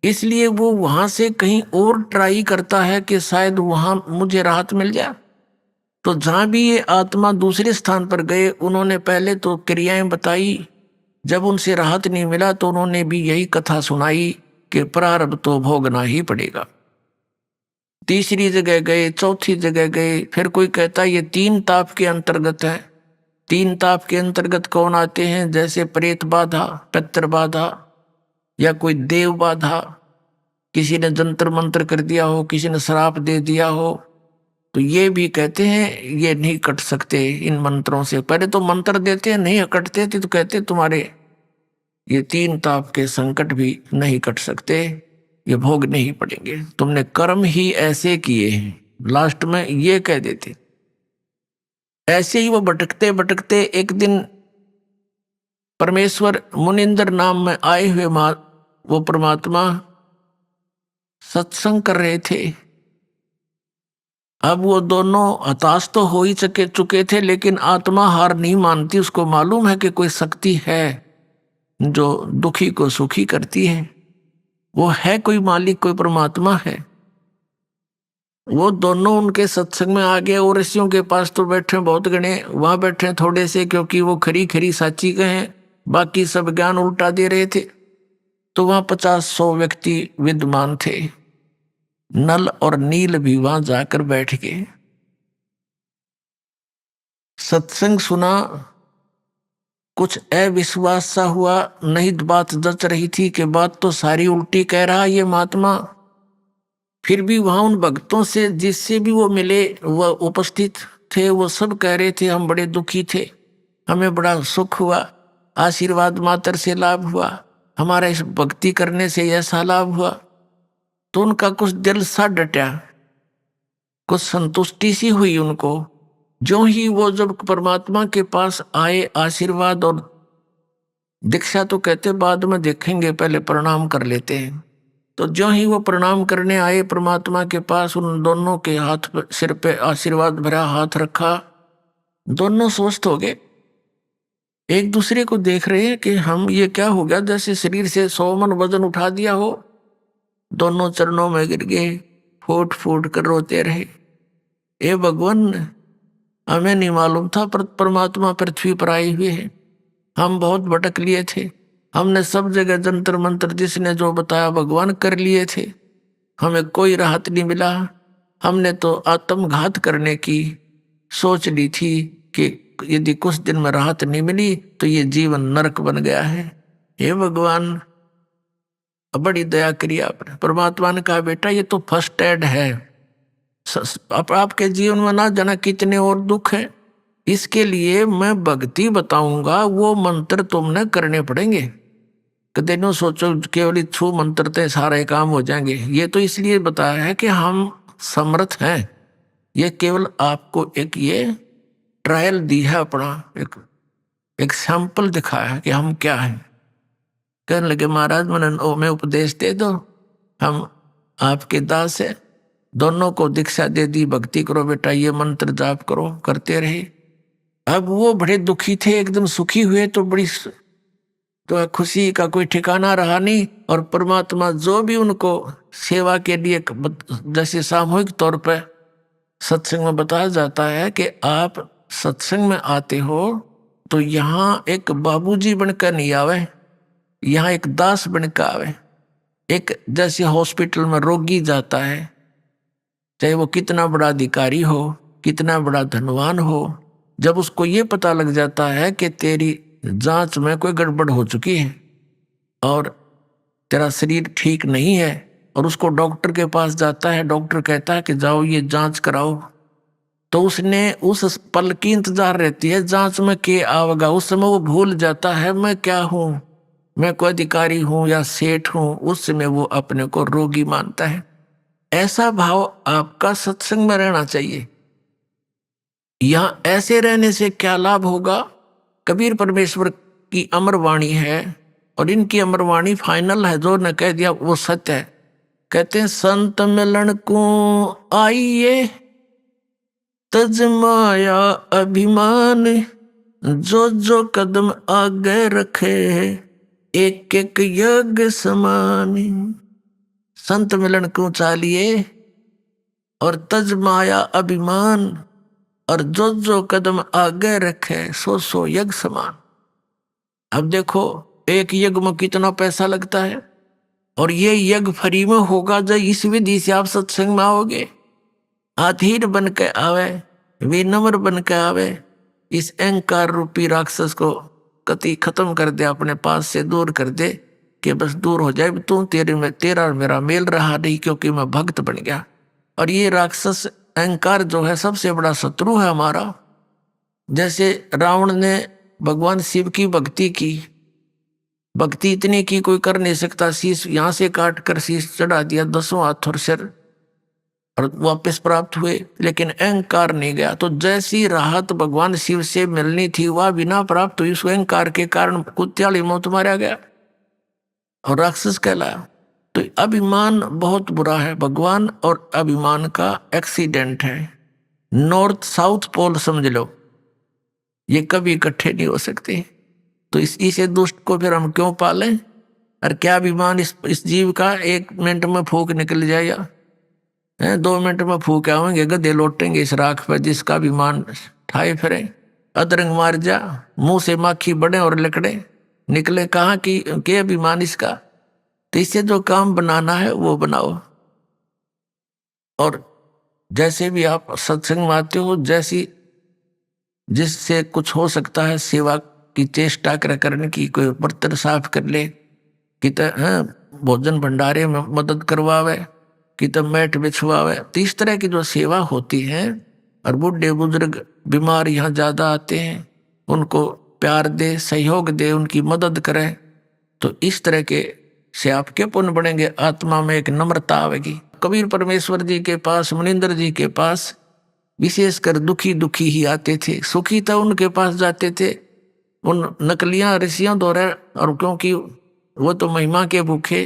इसलिए वो वहां से कहीं और ट्राई करता है कि शायद वहां मुझे राहत मिल जाए। तो जहां भी ये आत्मा दूसरे स्थान पर गए, उन्होंने पहले तो क्रियाएं बताई। जब उनसे राहत नहीं मिला तो उन्होंने भी यही कथा सुनाई कि प्रारब्ध तो भोगना ही पड़ेगा। तीसरी जगह गए, चौथी जगह गए, फिर कोई कहता ये 3 ताप के अंतर्गत है। 3 ताप के अंतर्गत कौन आते हैं? जैसे प्रेत बाधा, पितृ बाधा, या कोई देव बाधा, किसी ने जंतर मंत्र कर दिया हो, किसी ने श्राप दे दिया हो, तो ये भी कहते हैं ये नहीं कट सकते इन मंत्रों से। पहले तो मंत्र देते हैं, नहीं कटते थे तो कहते तुम्हारे ये 3 ताप के संकट भी नहीं कट सकते, ये भोगने ही पड़ेंगे, तुमने कर्म ही ऐसे किए हैं। लास्ट में ये कह देते। ऐसे ही वो भटकते भटकते एक दिन परमेश्वर मुनिंदर नाम में आए हुए वो परमात्मा सत्संग कर रहे थे। अब वो दोनों हताश तो हो ही चुके थे, लेकिन आत्मा हार नहीं मानती। उसको मालूम है कि कोई शक्ति है जो दुखी को सुखी करती है, वो है कोई मालिक, कोई परमात्मा है। वो दोनों उनके सत्संग में आ गए। और ऋषियों के पास तो बैठे बहुत गणे, वहां बैठे थोड़े से, क्योंकि वो खरी खरी साची कहे, बाकी सब ज्ञान उल्टा दे रहे थे। तो वहां 50-100 व्यक्ति विद्वान थे। नल और नील भी वहां जाकर बैठ गए, सत्संग सुना। कुछ अविश्वास सा हुआ, नहीं बात जच रही थी कि बात तो सारी उल्टी कह रहा ये महात्मा। फिर भी वहां उन भक्तों से जिससे भी वो मिले, वह उपस्थित थे, वो सब कह रहे थे हम बड़े दुखी थे, हमें बड़ा सुख हुआ, आशीर्वाद मात्र से लाभ हुआ, हमारा इस भक्ति करने से ऐसा लाभ हुआ। तो उनका कुछ दिल सा डटा, कुछ संतुष्टि सी हुई उनको। जो ही वो जब परमात्मा के पास आए, आशीर्वाद और दीक्षा तो कहते बाद में देखेंगे, पहले प्रणाम कर लेते हैं। तो जो ही वो प्रणाम करने आए परमात्मा के पास, उन दोनों के हाथ पर, सिर पे आशीर्वाद भरा हाथ रखा। दोनों स्वस्थ हो गए, एक दूसरे को देख रहे हैं कि हम ये क्या हो गया, जैसे शरीर से 100 मन वजन उठा दिया हो। दोनों चरणों में गिर गए, फूट फूट कर रोते रहे। ए भगवान, हमें नहीं मालूम था पर परमात्मा पृथ्वी पर आए हुए हैं। हम बहुत भटक लिए थे, हमने सब जगह जंतर मंत्र जिसने जो बताया भगवान कर लिए थे, हमें कोई राहत नहीं मिला। हमने तो आत्मघात करने की सोच ली थी कि यदि कुछ दिन में राहत नहीं मिली तो ये जीवन नरक बन गया है। हे भगवान, बड़ी दया करी आपने। परमात्मा ने कहा बेटा ये तो फर्स्ट एड है, आपके जीवन में ना जाना कितने और दुख हैं, इसके लिए मैं भक्ति बताऊंगा, वो मंत्र तुमने करने पड़ेंगे। कदे नो सोचो केवल छू मंत्र ते सारे काम हो जाएंगे। ये तो इसलिए बताया है कि हम समर्थ हैं। ये केवल आपको एक ये ट्रायल दी है, अपना एक सैंपल दिखाया है कि हम क्या हैं। कहने लगे महाराज में उपदेश दे दो, हम आपके दास है। दोनों को दीक्षा दे दी, भक्ति करो बेटा, ये मंत्र जाप करो, करते रहे। अब वो बड़े दुखी थे, एकदम सुखी हुए तो बड़ी तो खुशी का कोई ठिकाना रहा नहीं। और परमात्मा जो भी उनको सेवा के लिए, जैसे सामूहिक तौर पर सत्संग में बताया जाता है कि आप सत्संग में आते हो तो यहाँ एक बाबूजी बनकर नहीं आवे, यहाँ एक दास बनकर आवे। एक जैसे हॉस्पिटल में रोगी जाता है, चाहे वो कितना बड़ा अधिकारी हो, कितना बड़ा धनवान हो, जब उसको ये पता लग जाता है कि तेरी जांच में कोई गड़बड़ हो चुकी है और तेरा शरीर ठीक नहीं है, और उसको डॉक्टर के पास जाता है, डॉक्टर कहता है कि जाओ ये जांच कराओ, तो उसने उस पल की इंतजार रहती है, जांच में के आवेगा। उस समय वो भूल जाता है मैं क्या हूँ, मैं कोई अधिकारी हूँ या सेठ हूँ। उस समय वो अपने को रोगी मानता है। ऐसा भाव आपका सत्संग में रहना चाहिए। यहाँ ऐसे रहने से क्या लाभ होगा? कबीर परमेश्वर की अमर वाणी है, और इनकी अमर वाणी फाइनल है, जो न कह दिया वो सत्य है। कहते हैं संत मिलन को आइए तज माया अभिमान, जो जो कदम आगे रखे एक एक यज्ञ समान। संत मिलन को चालिए और तज माया अभिमान, और जो जो कदम आगे रखे सो सो यज्ञ समान। अब देखो एक यज्ञ में कितना पैसा लगता है, और ये यज्ञ फ्री में होगा जब इस विधि से आप सत्संग में आओगे। अधीर बन के आवे, विनम्र बन के आवे, इस अहंकार रूपी राक्षस को कति खत्म कर दे, अपने पास से दूर कर दे कि बस दूर हो जाए, तू तेरा मेरा मेल रहा नहीं क्योंकि मैं भक्त बन गया। और ये राक्षस अहंकार जो है सबसे बड़ा शत्रु है हमारा। जैसे रावण ने भगवान शिव की भक्ति की, भक्ति इतनी की कोई कर नहीं सकता, शीश यहाँ से काट कर शीश चढ़ा दिया, 10 हाथ और सिर, और वापस प्राप्त हुए, लेकिन अहंकार नहीं गया। तो जैसी राहत भगवान शिव से मिलनी थी वह बिना प्राप्त हुई, उस अहंकार के कारण कुत्याली मौत मारा गया और राक्षस कहलाया। तो अभिमान बहुत बुरा है, भगवान और अभिमान का एक्सीडेंट है। नॉर्थ साउथ पोल समझ लो, ये कभी इकट्ठे नहीं हो सकते। तो इसे दुष्ट को फिर हम क्यों पालें? और क्या अभिमान इस जीव का 1 मिनट में फूक निकल जाएगा, 2 मिनट में फूक आवेंगे, गधे लौटेंगे इस राख पर जिसका अभिमान ठाए फिरे। अदरंग मार जा, मुंह से माखी बढ़े और लकड़े निकले, कहाँ की के अभिमान इसका। तो इससे जो काम बनाना है वो बनाओ। और जैसे भी आप सत्संग में आते हो, जैसी जिससे कुछ हो सकता है सेवा की चेष्टा करने की, कोई बर्तन साफ कर ले, कि भोजन भंडारे में मदद करवावे, कि तब मैट बिछवावे। तो इस तरह की जो सेवा होती है, और बूढ़े बुजुर्ग बीमार यहाँ ज़्यादा आते हैं, उनको प्यार दे, सहयोग दे, उनकी मदद करे, तो इस तरह के से आपके पुण्य बढ़ेंगे, आत्मा में एक नम्रता आवेगी। कबीर परमेश्वर जी के पास, मुनिंदर जी के पास विशेषकर दुखी ही आते थे, सुखी तो उनके पास जाते थे, उन नकलियां ऋषियों द्वारा। और क्योंकि वो तो महिमा के भूखे,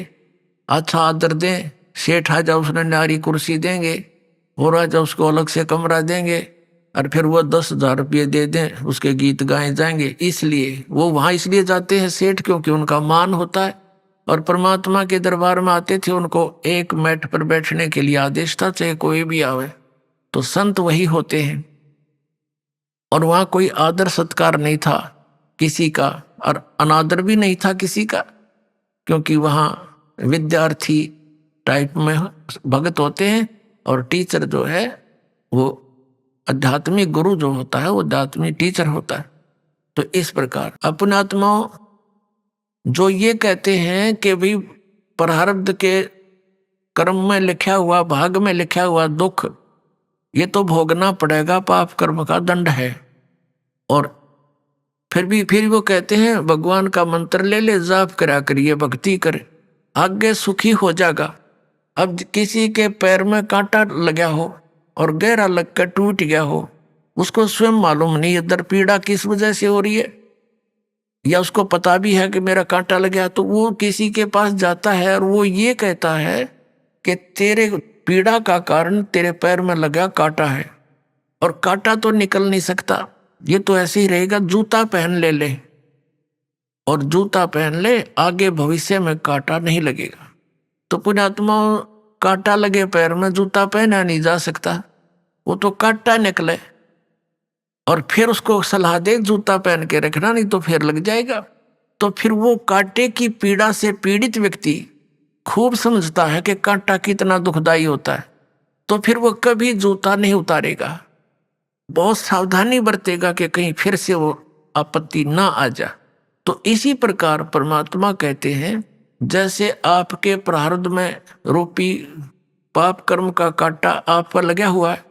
अच्छा आदर दें, सेठ आ जाओ उसने नारी कुर्सी देंगे, और आ जाओ उसको अलग से कमरा देंगे, और फिर वो 10,000 रुपये दे दें, उसके गीत गाए जाएंगे। इसलिए वो वहाँ इसलिए जाते हैं सेठ, क्योंकि उनका मान होता है। और परमात्मा के दरबार में आते थे, उनको एक मैट पर बैठने के लिए आदेश था, चाहे कोई भी आवे। तो संत वही होते हैं। और वहाँ कोई आदर सत्कार नहीं था किसी का, और अनादर भी नहीं था किसी का, क्योंकि वहाँ विद्यार्थी टाइप में भगत होते हैं, और टीचर जो है वो आध्यात्मिक गुरु जो होता है वो आध्यात्मिक टीचर होता है। तो इस प्रकार अपने आत्माओं जो ये कहते हैं कि भाई प्रारब्ध के कर्म में लिखा हुआ, भाग में लिखा हुआ दुख ये तो भोगना पड़ेगा, पाप कर्म का दंड है। और फिर वो कहते हैं भगवान का मंत्र ले ले, जाप करा करिए, भक्ति करे, आगे सुखी हो जाएगा। अब किसी के पैर में कांटा लगा हो और गहरा लग कर टूट गया हो, उसको स्वयं मालूम नहीं इधर पीड़ा किस वजह से हो रही है। या उसको पता भी है कि मेरा कांटा लग गया, तो वो किसी के पास जाता है और वो ये कहता है कि तेरे पीड़ा का कारण तेरे पैर में लगा कांटा है, और कांटा तो निकल नहीं सकता, ये तो ऐसे ही रहेगा, जूता पहन ले और जूता पहन ले, आगे भविष्य में कांटा नहीं लगेगा। तो पुण्यात्मा, कांटा लगे पैर में जूता पहना नहीं जा सकता, वो तो कांटा निकले और फिर उसको सलाह दे जूता पहन के रखना, नहीं तो फिर लग जाएगा। तो फिर वो कांटे की पीड़ा से पीड़ित व्यक्ति खूब समझता है कि कांटा कितना दुखदाई होता है, तो फिर वो कभी जूता नहीं उतारेगा, बहुत सावधानी बरतेगा कि कहीं फिर से वो आपत्ति ना आ जा। तो इसी प्रकार परमात्मा कहते हैं, जैसे आपके प्रारब्ध में रूपी पाप कर्म का कांटा आप पर लगा हुआ है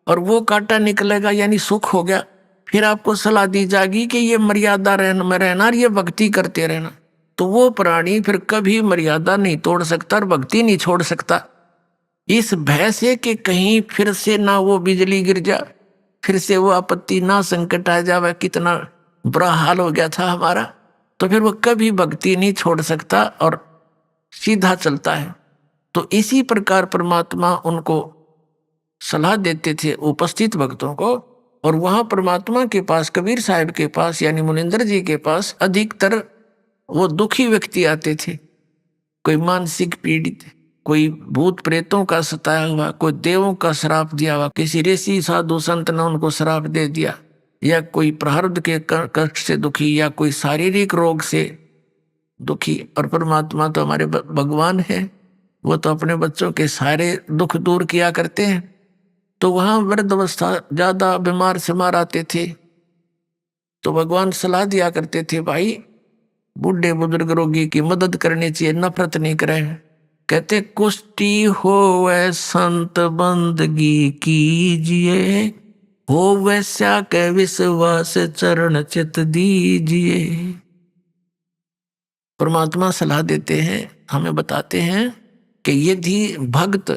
और वो कांटा निकलेगा यानी सुख हो गया, फिर आपको सलाह दी जाएगी कि ये मर्यादा में रहना और ये भक्ति करते रहना, तो वो प्राणी फिर कभी मर्यादा नहीं तोड़ सकता और भक्ति नहीं छोड़ सकता, इस भय से कि कहीं फिर से ना वो बिजली गिर जा, फिर से वो आपत्ति ना संकट आ जावे, कितना बुरा हाल हो गया था हमारा, तो फिर वो कभी भक्ति नहीं छोड़ सकता और सीधा चलता है। तो इसी प्रकार परमात्मा उनको सलाह देते थे उपस्थित भक्तों को, और वहां परमात्मा के पास, कबीर साहब के पास यानी मुनिंदर जी के पास अधिकतर वो दुखी व्यक्ति आते थे, कोई मानसिक पीड़ित, कोई भूत प्रेतों का सताया हुआ, कोई देवों का श्राप दिया हुआ, किसी ऋषि साधु संत ने उनको श्राप दे दिया, या कोई प्रारब्ध के कष्ट से दुखी, या कोई शारीरिक रोग से दुखी। और परमात्मा तो हमारे भगवान है, वो तो अपने बच्चों के सारे दुख दूर किया करते हैं। तो वहाँ वृद्ध अवस्था ज्यादा बीमार सिमार आते थे, तो भगवान सलाह दिया करते थे, भाई बूढ़े बुजुर्ग रोगी की मदद करनी चाहिए, नफरत नहीं करें। कहते कुष्टी होवे संत बंदगी कीजिए, हो वैसा के विश्वास चरण चित दीजिए। परमात्मा सलाह देते हैं, हमें बताते हैं कि यदि भक्त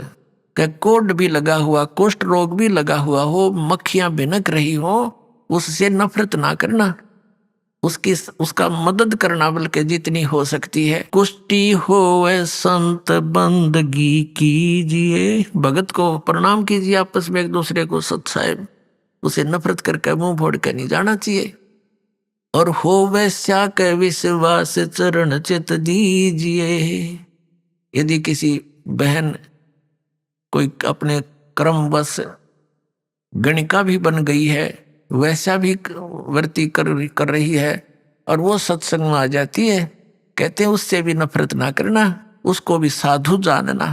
का कोढ़ भी लगा हुआ, कुष्ठ रोग भी लगा हुआ हो, मक्खियां भिनक रही हो, उससे नफरत ना करना, उसका मदद करना बल्कि जितनी हो सकती है। कुष्टी होवे संत बंदगी कीजिए, भगत को प्रणाम कीजिए, आपस में एक दूसरे को सत साहेब, उसे नफरत करके मुंह फोड़ कर नहीं जाना चाहिए। और हो वैसा के विश्वास चरण चित दीजिए, यदि किसी बहन कोई अपने क्रमवश गणिका भी बन गई है, वैसा भी वर्ती कर रही है, और वो सत्संग में आ जाती है, कहते हैं उससे भी नफरत ना करना, उसको भी साधु जानना,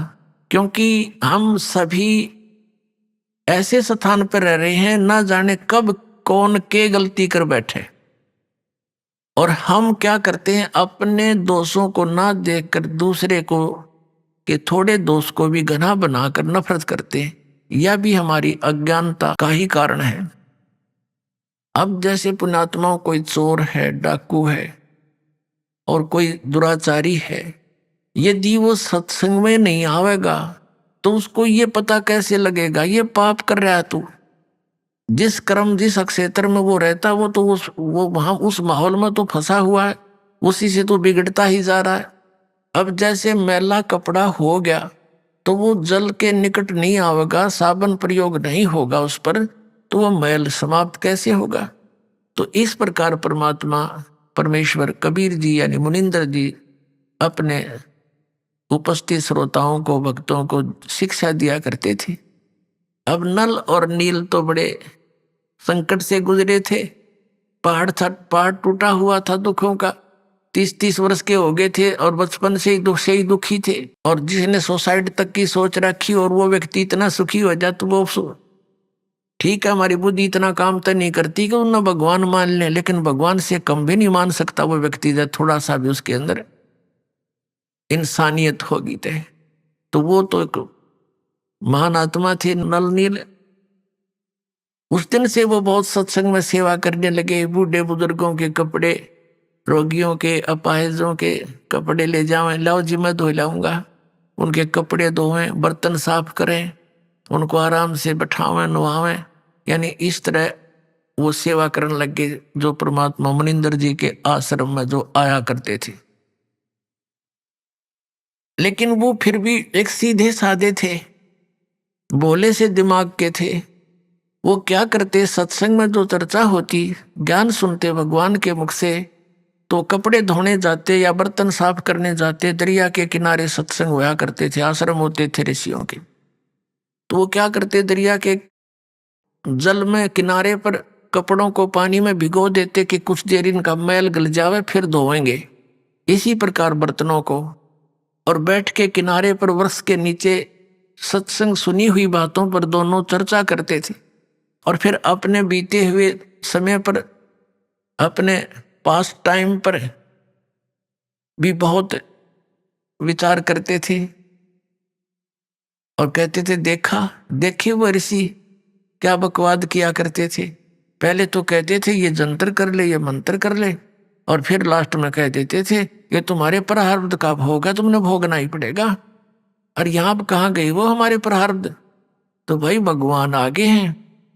क्योंकि हम सभी ऐसे स्थान पर रह रहे हैं, ना जाने कब कौन के गलती कर बैठे, और हम क्या करते हैं, अपने दोषों को ना देखकर दूसरे को के थोड़े दोष को भी घना बनाकर नफरत करते हैं। यह भी हमारी अज्ञानता का ही कारण है। अब जैसे पुण्यात्माओं, कोई चोर है, डाकू है और कोई दुराचारी है, यदि वो सत्संग में नहीं आवेगा तो उसको ये पता कैसे लगेगा ये पाप कर रहा है तू। जिस क्रम जिस क्षेत्र में वो रहता, वो तो वो वहां उस माहौल में तो फंसा हुआ है, उसी से तो बिगड़ता ही जा रहा है। अब जैसे मैला कपड़ा हो गया तो वो जल के निकट नहीं आवेगा, साबुन प्रयोग नहीं होगा उस पर, तो वो मैल समाप्त कैसे होगा। तो इस प्रकार परमात्मा परमेश्वर कबीर जी यानी मुनिंदर जी अपने उपस्थित श्रोताओं को, भक्तों को शिक्षा दिया करते थे। अब नल और नील तो बड़े संकट से गुजरे थे, पहाड़ टूटा हुआ था दुखों का, 30-30 वर्ष के हो गए थे और बचपन से ही दुखी थे, और जिसने सुसाइड तक की सोच रखी और वो व्यक्ति इतना सुखी हो जाए तो वो ठीक है, हमारी बुद्धि इतना काम तो नहीं करती कि उन्हें भगवान मान ले, लेकिन भगवान से कम भी नहीं मान सकता वो व्यक्ति जब थोड़ा सा भी उसके अंदर इंसानियत होगी तो वो तो एक महान आत्मा थे नल नील। उस दिन से वो बहुत सत्संग में सेवा करने लगे, बूढ़े बुजुर्गों के कपड़े, रोगियों के, अपाहिजों के कपड़े ले जावें, लाओ जी मैं धो लाऊंगा, उनके कपड़े धोएं, बर्तन साफ करें, उनको आराम से बैठावें, नवावें, यानी इस तरह वो सेवा करने लग गए, जो परमात्मा मनिंदर जी के आश्रम में जो आया करते थे। लेकिन वो फिर भी एक सीधे साधे थे, भोले से दिमाग के थे। वो क्या करते, सत्संग में जो चर्चा होती, ज्ञान सुनते भगवान के मुख से, तो कपड़े धोने जाते या बर्तन साफ करने जाते, दरिया के किनारे सत्संग हुआ करते थे, आश्रम होते थे ऋषियों के। तो वो क्या करते, दरिया के जल में किनारे पर कपड़ों को पानी में भिगो देते कि कुछ देर इनका मैल गल जावे, फिर धोएंगे। इसी प्रकार बर्तनों को, और बैठ के किनारे पर वृक्ष के नीचे सत्संग सुनी हुई बातों पर दोनों चर्चा करते थे। और फिर अपने बीते हुए समय पर, अपने पास टाइम पर भी बहुत विचार करते थे और कहते थे, देखे वो ऋषि क्या बकवाद किया करते थे। पहले तो कहते थे ये जंतर कर ले, ये मंत्र कर ले, और फिर लास्ट में कह देते थे ये तुम्हारे प्रारब्ध का भोग है, तुमने भोगना ही पड़ेगा। और यहाँ पर कहाँ गई वो हमारे प्रारब्ध। तो भाई भगवान आगे हैं,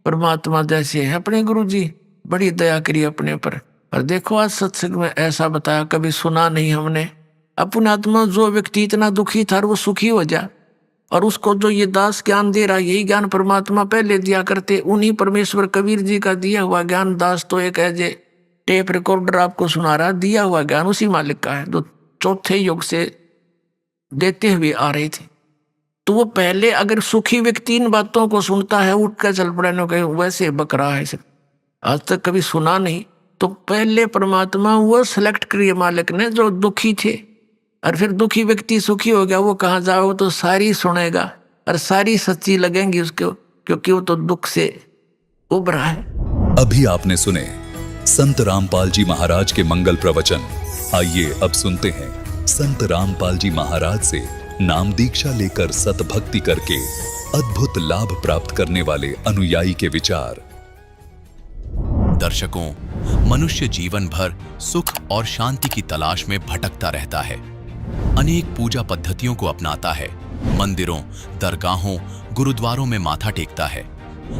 परमात्मा जैसे हैं अपने गुरु जी, बड़ी दया करी अपने पर। और देखो आज सत्संग में ऐसा बताया, कभी सुना नहीं हमने। अपने आत्मा जो व्यक्ति इतना दुखी था वो सुखी हो जा, और उसको जो ये दास ज्ञान दे रहा, यही ज्ञान परमात्मा पहले दिया करते। उन्हीं परमेश्वर कबीर जी का दिया हुआ ज्ञान दास तो एक ऐसे टेप रिकॉर्डर आपको सुना रहा, दिया हुआ ज्ञान उसी मालिक का है, जो चौथे युग से देते हुए आ रहे थे। तो वो पहले अगर सुखी व्यक्ति इन बातों को सुनता है, उठ कर चल पड़े न, कहीं वैसे बक रहा है, आज तक कभी सुना नहीं। तो पहले परमात्मा वो सेलेक्ट करिए मालिक ने जो दुखी थे, और फिर दुखी व्यक्ति सुखी हो गया, वो कहाँ जाओ तो सारी सुनेगा और सारी सच्ची लगेंगी उसको, क्योंकि वो तो दुख से उभरा है। अभी आपने सुने संत रामपाल जी महाराज के मंगल प्रवचन। आइए अब सुनते हैं संत रामपाल जी महाराज से नाम दीक्षा लेकर सतभक्ति करके अद्भुत लाभ प्राप्त करने वाले अनुयायी के विचार। दर्शकों, मनुष्य जीवन भर सुख और शांति की तलाश में भटकता रहता है। अनेक पूजा पद्धतियों को अपनाता है, मंदिरों, दरगाहों, गुरुद्वारों में माथा टेकता है,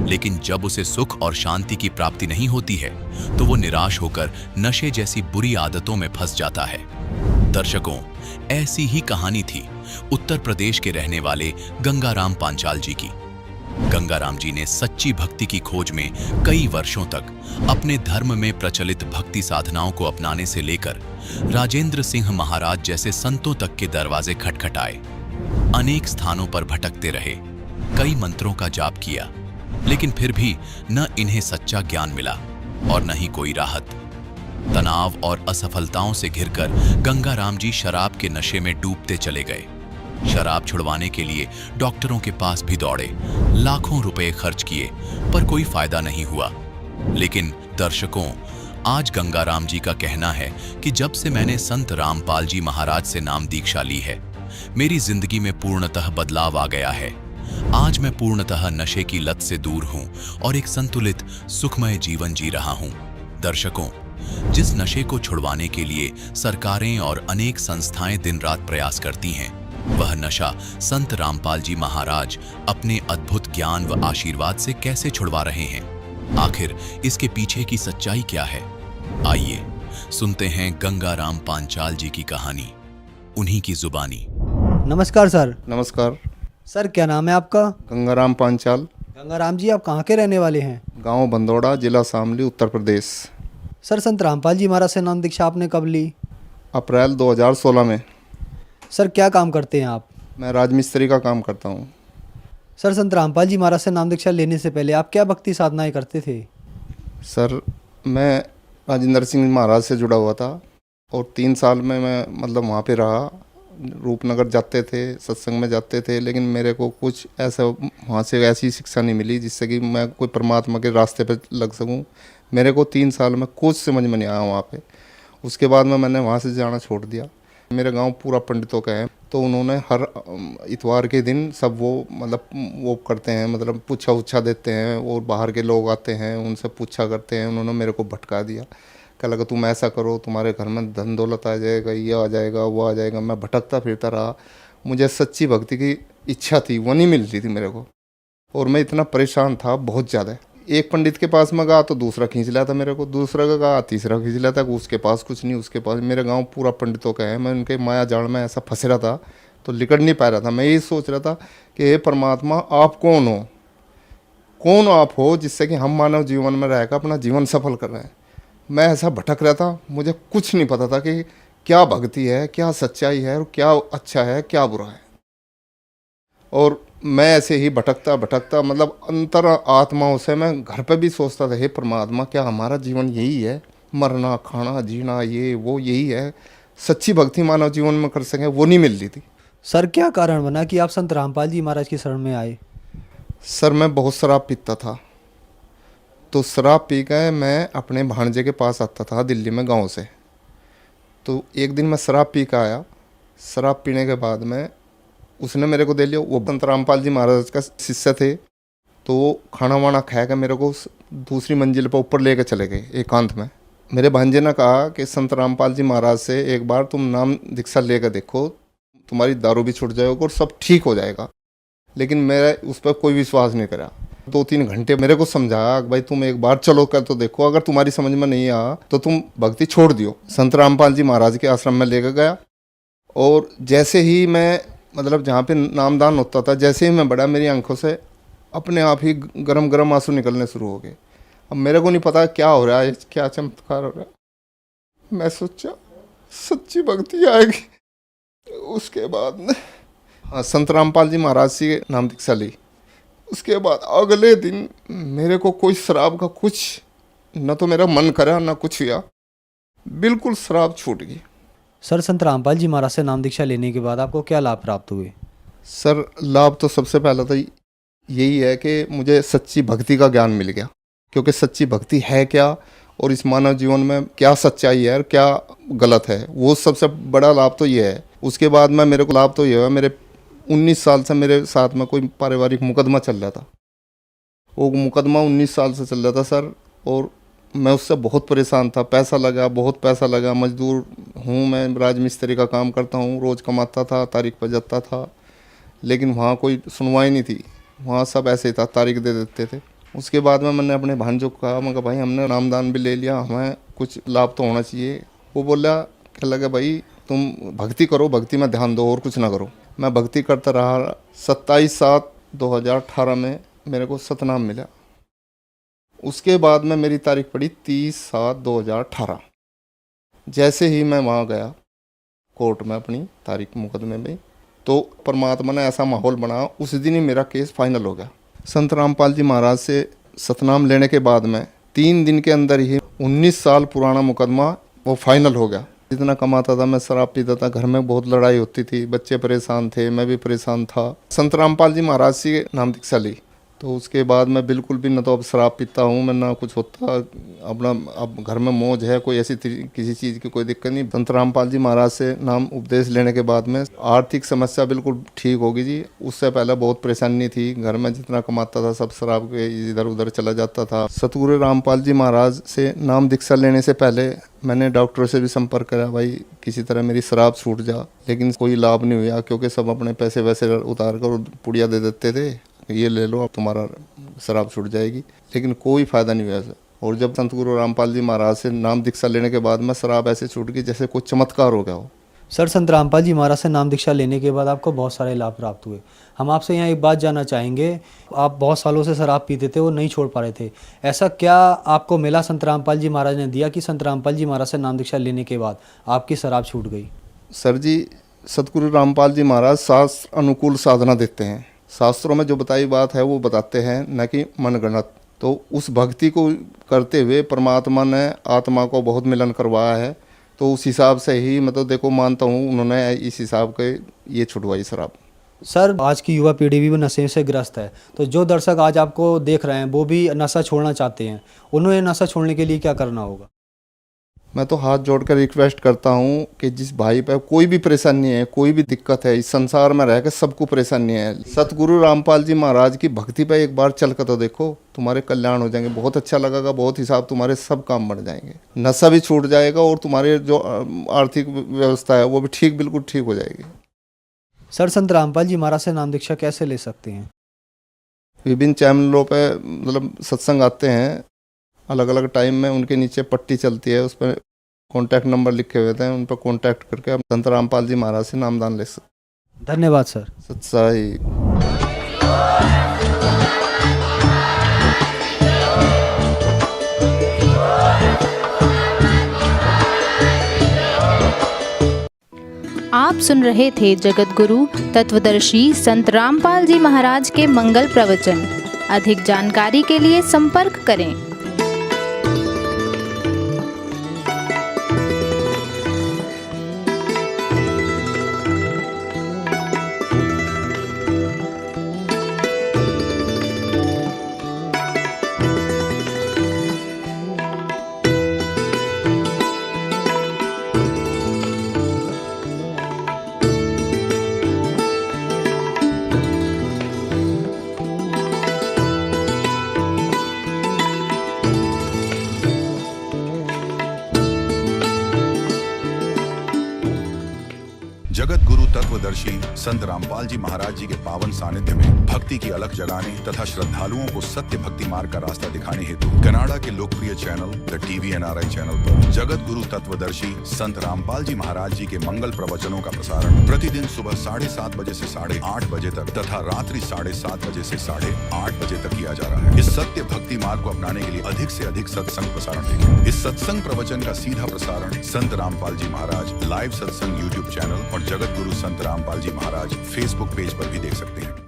लेकिन जब उसे सुख और शांति की प्राप्ति नहीं होती है तो वो निराश होकर नशे जैसी बुरी आदतों में फंस जाता है। दर्शकों, ऐसी ही कहानी थी उत्तर प्रदेश के रहने वाले गंगाराम पांचाल जी की। गंगाराम जी ने सच्ची भक्ति की खोज में कई वर्षों तक अपने धर्म में प्रचलित भक्ति साधनाओं को अपनाने से लेकर राजेंद्र सिंह महाराज जैसे संतों तक के दरवाजे खटखटाए। अनेक स्थानों पर भटकते रहे, कई मंत्रों का जाप किया, लेकिन फिर भी न इन्हें सच्चा ज्ञान मिला और न ही कोई राहत। तनाव और असफलताओं से घिरकर गंगाराम जी शराब के नशे में डूबते चले गए। शराब छुड़वाने के लिए डॉक्टरों के पास भी दौड़े, लाखों रुपए खर्च किए, पर कोई फायदा नहीं हुआ। लेकिन दर्शकों, आज गंगाराम जी का कहना है कि जब से मैंने संत रामपाल जी महाराज से नाम दीक्षा ली है, मेरी जिंदगी में पूर्णतः बदलाव आ गया है। आज मैं पूर्णतः नशे की लत से दूर हूं और एक संतुलित सुखमय जीवन जी रहा हूं। दर्शकों, जिस नशे को छुड़वाने के लिए सरकारें और अनेक संस्थाएं दिन रात प्रयास करती हैं, वह नशा संत रामपाल जी महाराज अपने अद्भुत ज्ञान व आशीर्वाद से कैसे छुड़वा रहे हैं? आखिर इसके पीछे की सच्चाई क्या है? आइए सुनते हैं गंगाराम पांचाल जी की कहानी, उन्हीं की जुबानी। नमस्कार सर। नमस्कार सर, क्या नाम है आपका? गंगाराम पांचाल। गंगाराम जी, आप कहाँ के रहने वाले हैं? गांव बंदोड़ा, जिला शामली, उत्तर प्रदेश। सर, संत रामपाल जी महाराज से नाम दीक्षा आपने कब ली? अप्रैल 2016 में। सर, क्या काम करते हैं आप? मैं राजमिस्त्री का काम करता हूँ। सर, संत रामपाल जी महाराज से नाम दीक्षा लेने से पहले आप क्या भक्ति साधनाएं करते थे? सर, मैं राजेंद्र सिंह महाराज से जुड़ा हुआ था और 3 साल में मैं मतलब वहाँ पे रहा। रूपनगर जाते थे, सत्संग में जाते थे, लेकिन मेरे को कुछ ऐसा वहाँ से ऐसी शिक्षा नहीं मिली जिससे कि मैं कोई परमात्मा के रास्ते पर लग सकूँ। मेरे को 3 साल में कुछ समझ में नहीं आया वहाँ पे। उसके बाद में मैंने वहाँ से जाना छोड़ दिया। मेरे गांव पूरा पंडितों का है, तो उन्होंने हर इतवार के दिन सब वो करते हैं, मतलब पूछा उच्छा देते हैं, और बाहर के लोग आते हैं उनसे पूछा करते हैं। उन्होंने मेरे को भटका दिया, कहा लगा तुम ऐसा करो, तुम्हारे घर में धन दौलत आ जाएगा, ये आ जाएगा, वो आ जाएगा। मैं भटकता फिरता रहा। मुझे सच्ची भक्ति की इच्छा थी, वो नहीं मिल रही थी मेरे को, और मैं इतना परेशान था बहुत ज़्यादा। एक पंडित के पास में गया तो दूसरा खींच लिया था मेरे को, दूसरा का गया तीसरा खींच लिया था, उसके पास कुछ नहीं, उसके पास। मेरे गांव पूरा पंडितों का है, मैं उनके माया जाल में ऐसा फंस रहा था तो निकल नहीं पा रहा था। मैं यही सोच रहा था कि हे परमात्मा, आप कौन हो, कौन आप हो जिससे कि हम मानव जीवन में रहकर अपना जीवन सफल कर रहे हैं। मैं ऐसा भटक रहा था, मुझे कुछ नहीं पता था कि क्या भक्ति है, क्या सच्चाई है और क्या अच्छा है क्या बुरा है। और मैं ऐसे ही भटकता भटकता मतलब अंतर आत्माओं से मैं घर पे भी सोचता था, हे परमात्मा, क्या हमारा जीवन यही है, मरना खाना जीना ये वो यही है, सच्ची भक्ति मानव जीवन में कर सकें वो नहीं मिल रही थी। सर क्या कारण बना कि आप संत रामपाल जी महाराज की शरण में आए? सर मैं बहुत शराब पीता था, तो शराब पी के मैं अपने भांजे के पास आता था दिल्ली में गांव से। तो एक दिन मैं शराब पी के आया, शराब पीने के बाद में उसने मेरे को दे लिया, वो संत रामपाल जी महाराज का शिष्य थे, तो वो खाना वाना खा के मेरे को दूसरी मंजिल पर ऊपर लेके चले गए एकांत में। मेरे भांजे ने कहा कि संत रामपाल जी महाराज से एक बार तुम नाम दीक्षा लेकर देखो, तुम्हारी दारू भी छूट जाएगी और सब ठीक हो जाएगा। लेकिन मेरा उस पर कोई विश्वास नहीं करा। 2-3 घंटे मेरे को समझाया, भाई तुम एक बार चलो कर तो देखो, अगर तुम्हारी समझ में नहीं आया तो तुम भक्ति छोड़ दियो। संत रामपाल जी महाराज के आश्रम में लेकर गया और जैसे ही मैं मतलब जहाँ पे नामदान होता था, जैसे ही मैं बढ़ा मेरी आंखों से अपने आप ही गरम गरम आंसू निकलने शुरू हो गए। अब मेरे को नहीं पता क्या हो रहा है, क्या चमत्कार हो रहा है। मैं सोचा सच्ची भक्ति आएगी। उसके बाद में संत रामपाल जी महाराज से नाम दीक्षा ली। उसके बाद अगले दिन मेरे को कोई शराब का कुछ न तो मेरा मन करा न कुछ हुआ, बिल्कुल शराब छूट गई। सर संत रामपाल जी महाराज से नाम दीक्षा लेने के बाद आपको क्या लाभ प्राप्त हुए? सर लाभ तो सबसे पहला तो यही है कि मुझे सच्ची भक्ति का ज्ञान मिल गया, क्योंकि सच्ची भक्ति है क्या और इस मानव जीवन में क्या सच्चाई है और क्या गलत है, वो सबसे बड़ा लाभ तो ये है। उसके बाद में मेरे को लाभ तो ये हुआ, मेरे 19 साल से मेरे साथ में कोई पारिवारिक मुकदमा चल रहा था। वो मुकदमा 19 साल से चल रहा था सर, और मैं उससे बहुत परेशान था। पैसा लगा, बहुत पैसा लगा, मजदूर हूँ मैं, राजमिस्त्री का काम करता हूँ, रोज़ कमाता था, तारीख पर जाता था, लेकिन वहाँ कोई सुनवाई नहीं थी। वहाँ सब ऐसे ही था, तारीख दे देते थे। उसके बाद में मैंने अपने भांजों को कहा, मैं कहा भाई हमने नामदान भी ले लिया, हमें कुछ लाभ तो होना चाहिए। वो बोला क्या लगा भाई तुम भक्ति करो, भक्ति में ध्यान दो और कुछ ना करो। मैं भक्ति करता रहा। 27/7/2018 में मेरे को सतनाम मिला। उसके बाद में मेरी तारीख पड़ी 30/7/2018। जैसे ही मैं वहाँ गया कोर्ट में अपनी तारीख मुकदमे में, तो परमात्मा ने ऐसा माहौल बना, उस दिन ही मेरा केस फाइनल हो गया। संत रामपाल जी महाराज से सतनाम लेने के बाद में 3 दिन के अंदर ही 19 साल पुराना मुकदमा वो फाइनल हो गया। जितना कमाता था मैं शराब पीता था, घर में बहुत लड़ाई होती थी, बच्चे परेशान थे, मैं भी परेशान था। संत रामपाल जी महाराज से नाम दीक्षा ली, तो उसके बाद मैं बिल्कुल भी न तो अब शराब पीता हूँ मैं, ना कुछ होता अपना। अब घर में मौज है, कोई ऐसी किसी चीज़ की कोई दिक्कत नहीं। संत रामपाल जी महाराज से नाम उपदेश लेने के बाद में आर्थिक समस्या बिल्कुल ठीक होगी जी। उससे पहले बहुत परेशानी थी, घर में जितना कमाता था सब शराब के इधर उधर चला जाता था। सतगुरु रामपाल जी महाराज से नाम दीक्षा लेने से पहले मैंने डॉक्टरों से भी संपर्क करा, भाई किसी तरह मेरी शराब छूट जा, लेकिन कोई लाभ नहीं हुआ, क्योंकि सब अपने पैसे वैसे उतार कर पुड़िया दे देते थे, ये ले लो अब तुम्हारा शराब छूट जाएगी, लेकिन कोई फ़ायदा नहीं हुआ ऐसा। और जब संत गुरु रामपाल जी महाराज से नाम दीक्षा लेने के बाद में शराब ऐसे छूट गई जैसे कोई चमत्कार हो गया हो। सर संत रामपाल जी महाराज से नाम दीक्षा लेने के बाद आपको बहुत सारे लाभ प्राप्त हुए। हम आपसे यहाँ एक बात जानना चाहेंगे, आप बहुत सालों से शराब पीते थे और नहीं छोड़ पा रहे थे, ऐसा क्या आपको मिला संत रामपाल जी महाराज ने दिया कि संत रामपाल जी महाराज से नाम दीक्षा लेने के बाद आपकी शराब छूट गई? सर जी, सतगुरु रामपाल जी महाराज शास्त्र अनुकूल साधना देते हैं। शास्त्रों में जो बताई बात है वो बताते हैं, न कि मनगणत। तो उस भक्ति को करते हुए परमात्मा ने आत्मा को बहुत मिलन करवाया है, तो उस हिसाब से ही मैं तो देखो मानता हूँ उन्होंने इस हिसाब के ये छुड़वाई शराब। सर आज की युवा पीढ़ी भी नशे से ग्रस्त है, तो जो दर्शक आज आपको देख रहे हैं वो भी नशा छोड़ना चाहते हैं, उन्हें नशा छोड़ने के लिए क्या करना होगा? मैं तो हाथ जोड़कर रिक्वेस्ट करता हूँ कि जिस भाई पर कोई भी परेशानी है, कोई भी दिक्कत है, इस संसार में रहकर सबको परेशानी है, सतगुरु रामपाल जी महाराज की भक्ति पर एक बार चल कर तो देखो, तुम्हारे कल्याण हो जाएंगे, बहुत अच्छा लगेगा, बहुत हिसाब तुम्हारे सब काम बढ़ जाएंगे, नशा भी छूट जाएगा और तुम्हारे जो आर्थिक व्यवस्था है वो भी ठीक बिल्कुल ठीक हो जाएगी। सर संत रामपाल जी महाराज से नाम दीक्षा कैसे ले सकते हैं? विभिन्न चैनलों पे मतलब सत्संग आते हैं, अलग अलग टाइम में। उनके नीचे पट्टी चलती है, उस पर कॉन्टैक्ट नंबर लिखे हुए थे, उन पर कॉन्टैक्ट करके आप संत रामपाल जी महाराज से नामदान ले सकते। धन्यवाद सर। सत्साई। आप सुन रहे थे जगत गुरु तत्वदर्शी संत रामपाल जी महाराज के मंगल प्रवचन। अधिक जानकारी के लिए संपर्क करें। जगत गुरु तत्वदर्शी संत रामपाल जी महाराज जी के पावन सानिध्य में भक्ति की अलख जगाने तथा श्रद्धालुओं को सत्य भक्ति मार्ग का रास्ता दिखाने हेतु कनाडा के लोकप्रिय channel the TV NRI channel पर जगत गुरु तत्वदर्शी संत रामपाल जी महाराज जी के मंगल प्रवचनों का प्रसारण प्रतिदिन सुबह 7:30 बजे से 8:30 बजे तक तथा रात्रि 7:30 बजे से 8:30 बजे तक किया जा रहा है। इस सत्य भक्ति मार्ग को अपनाने के लिए अधिक से अधिक सत्संग प्रसारण देखें। इस सत्संग प्रवचन का सीधा प्रसारण संत रामपाल जी महाराज लाइव सत्संग YouTube चैनल और जगत गुरु संत रामपाल जी महाराज फेसबुक पेज पर भी देख सकते हैं।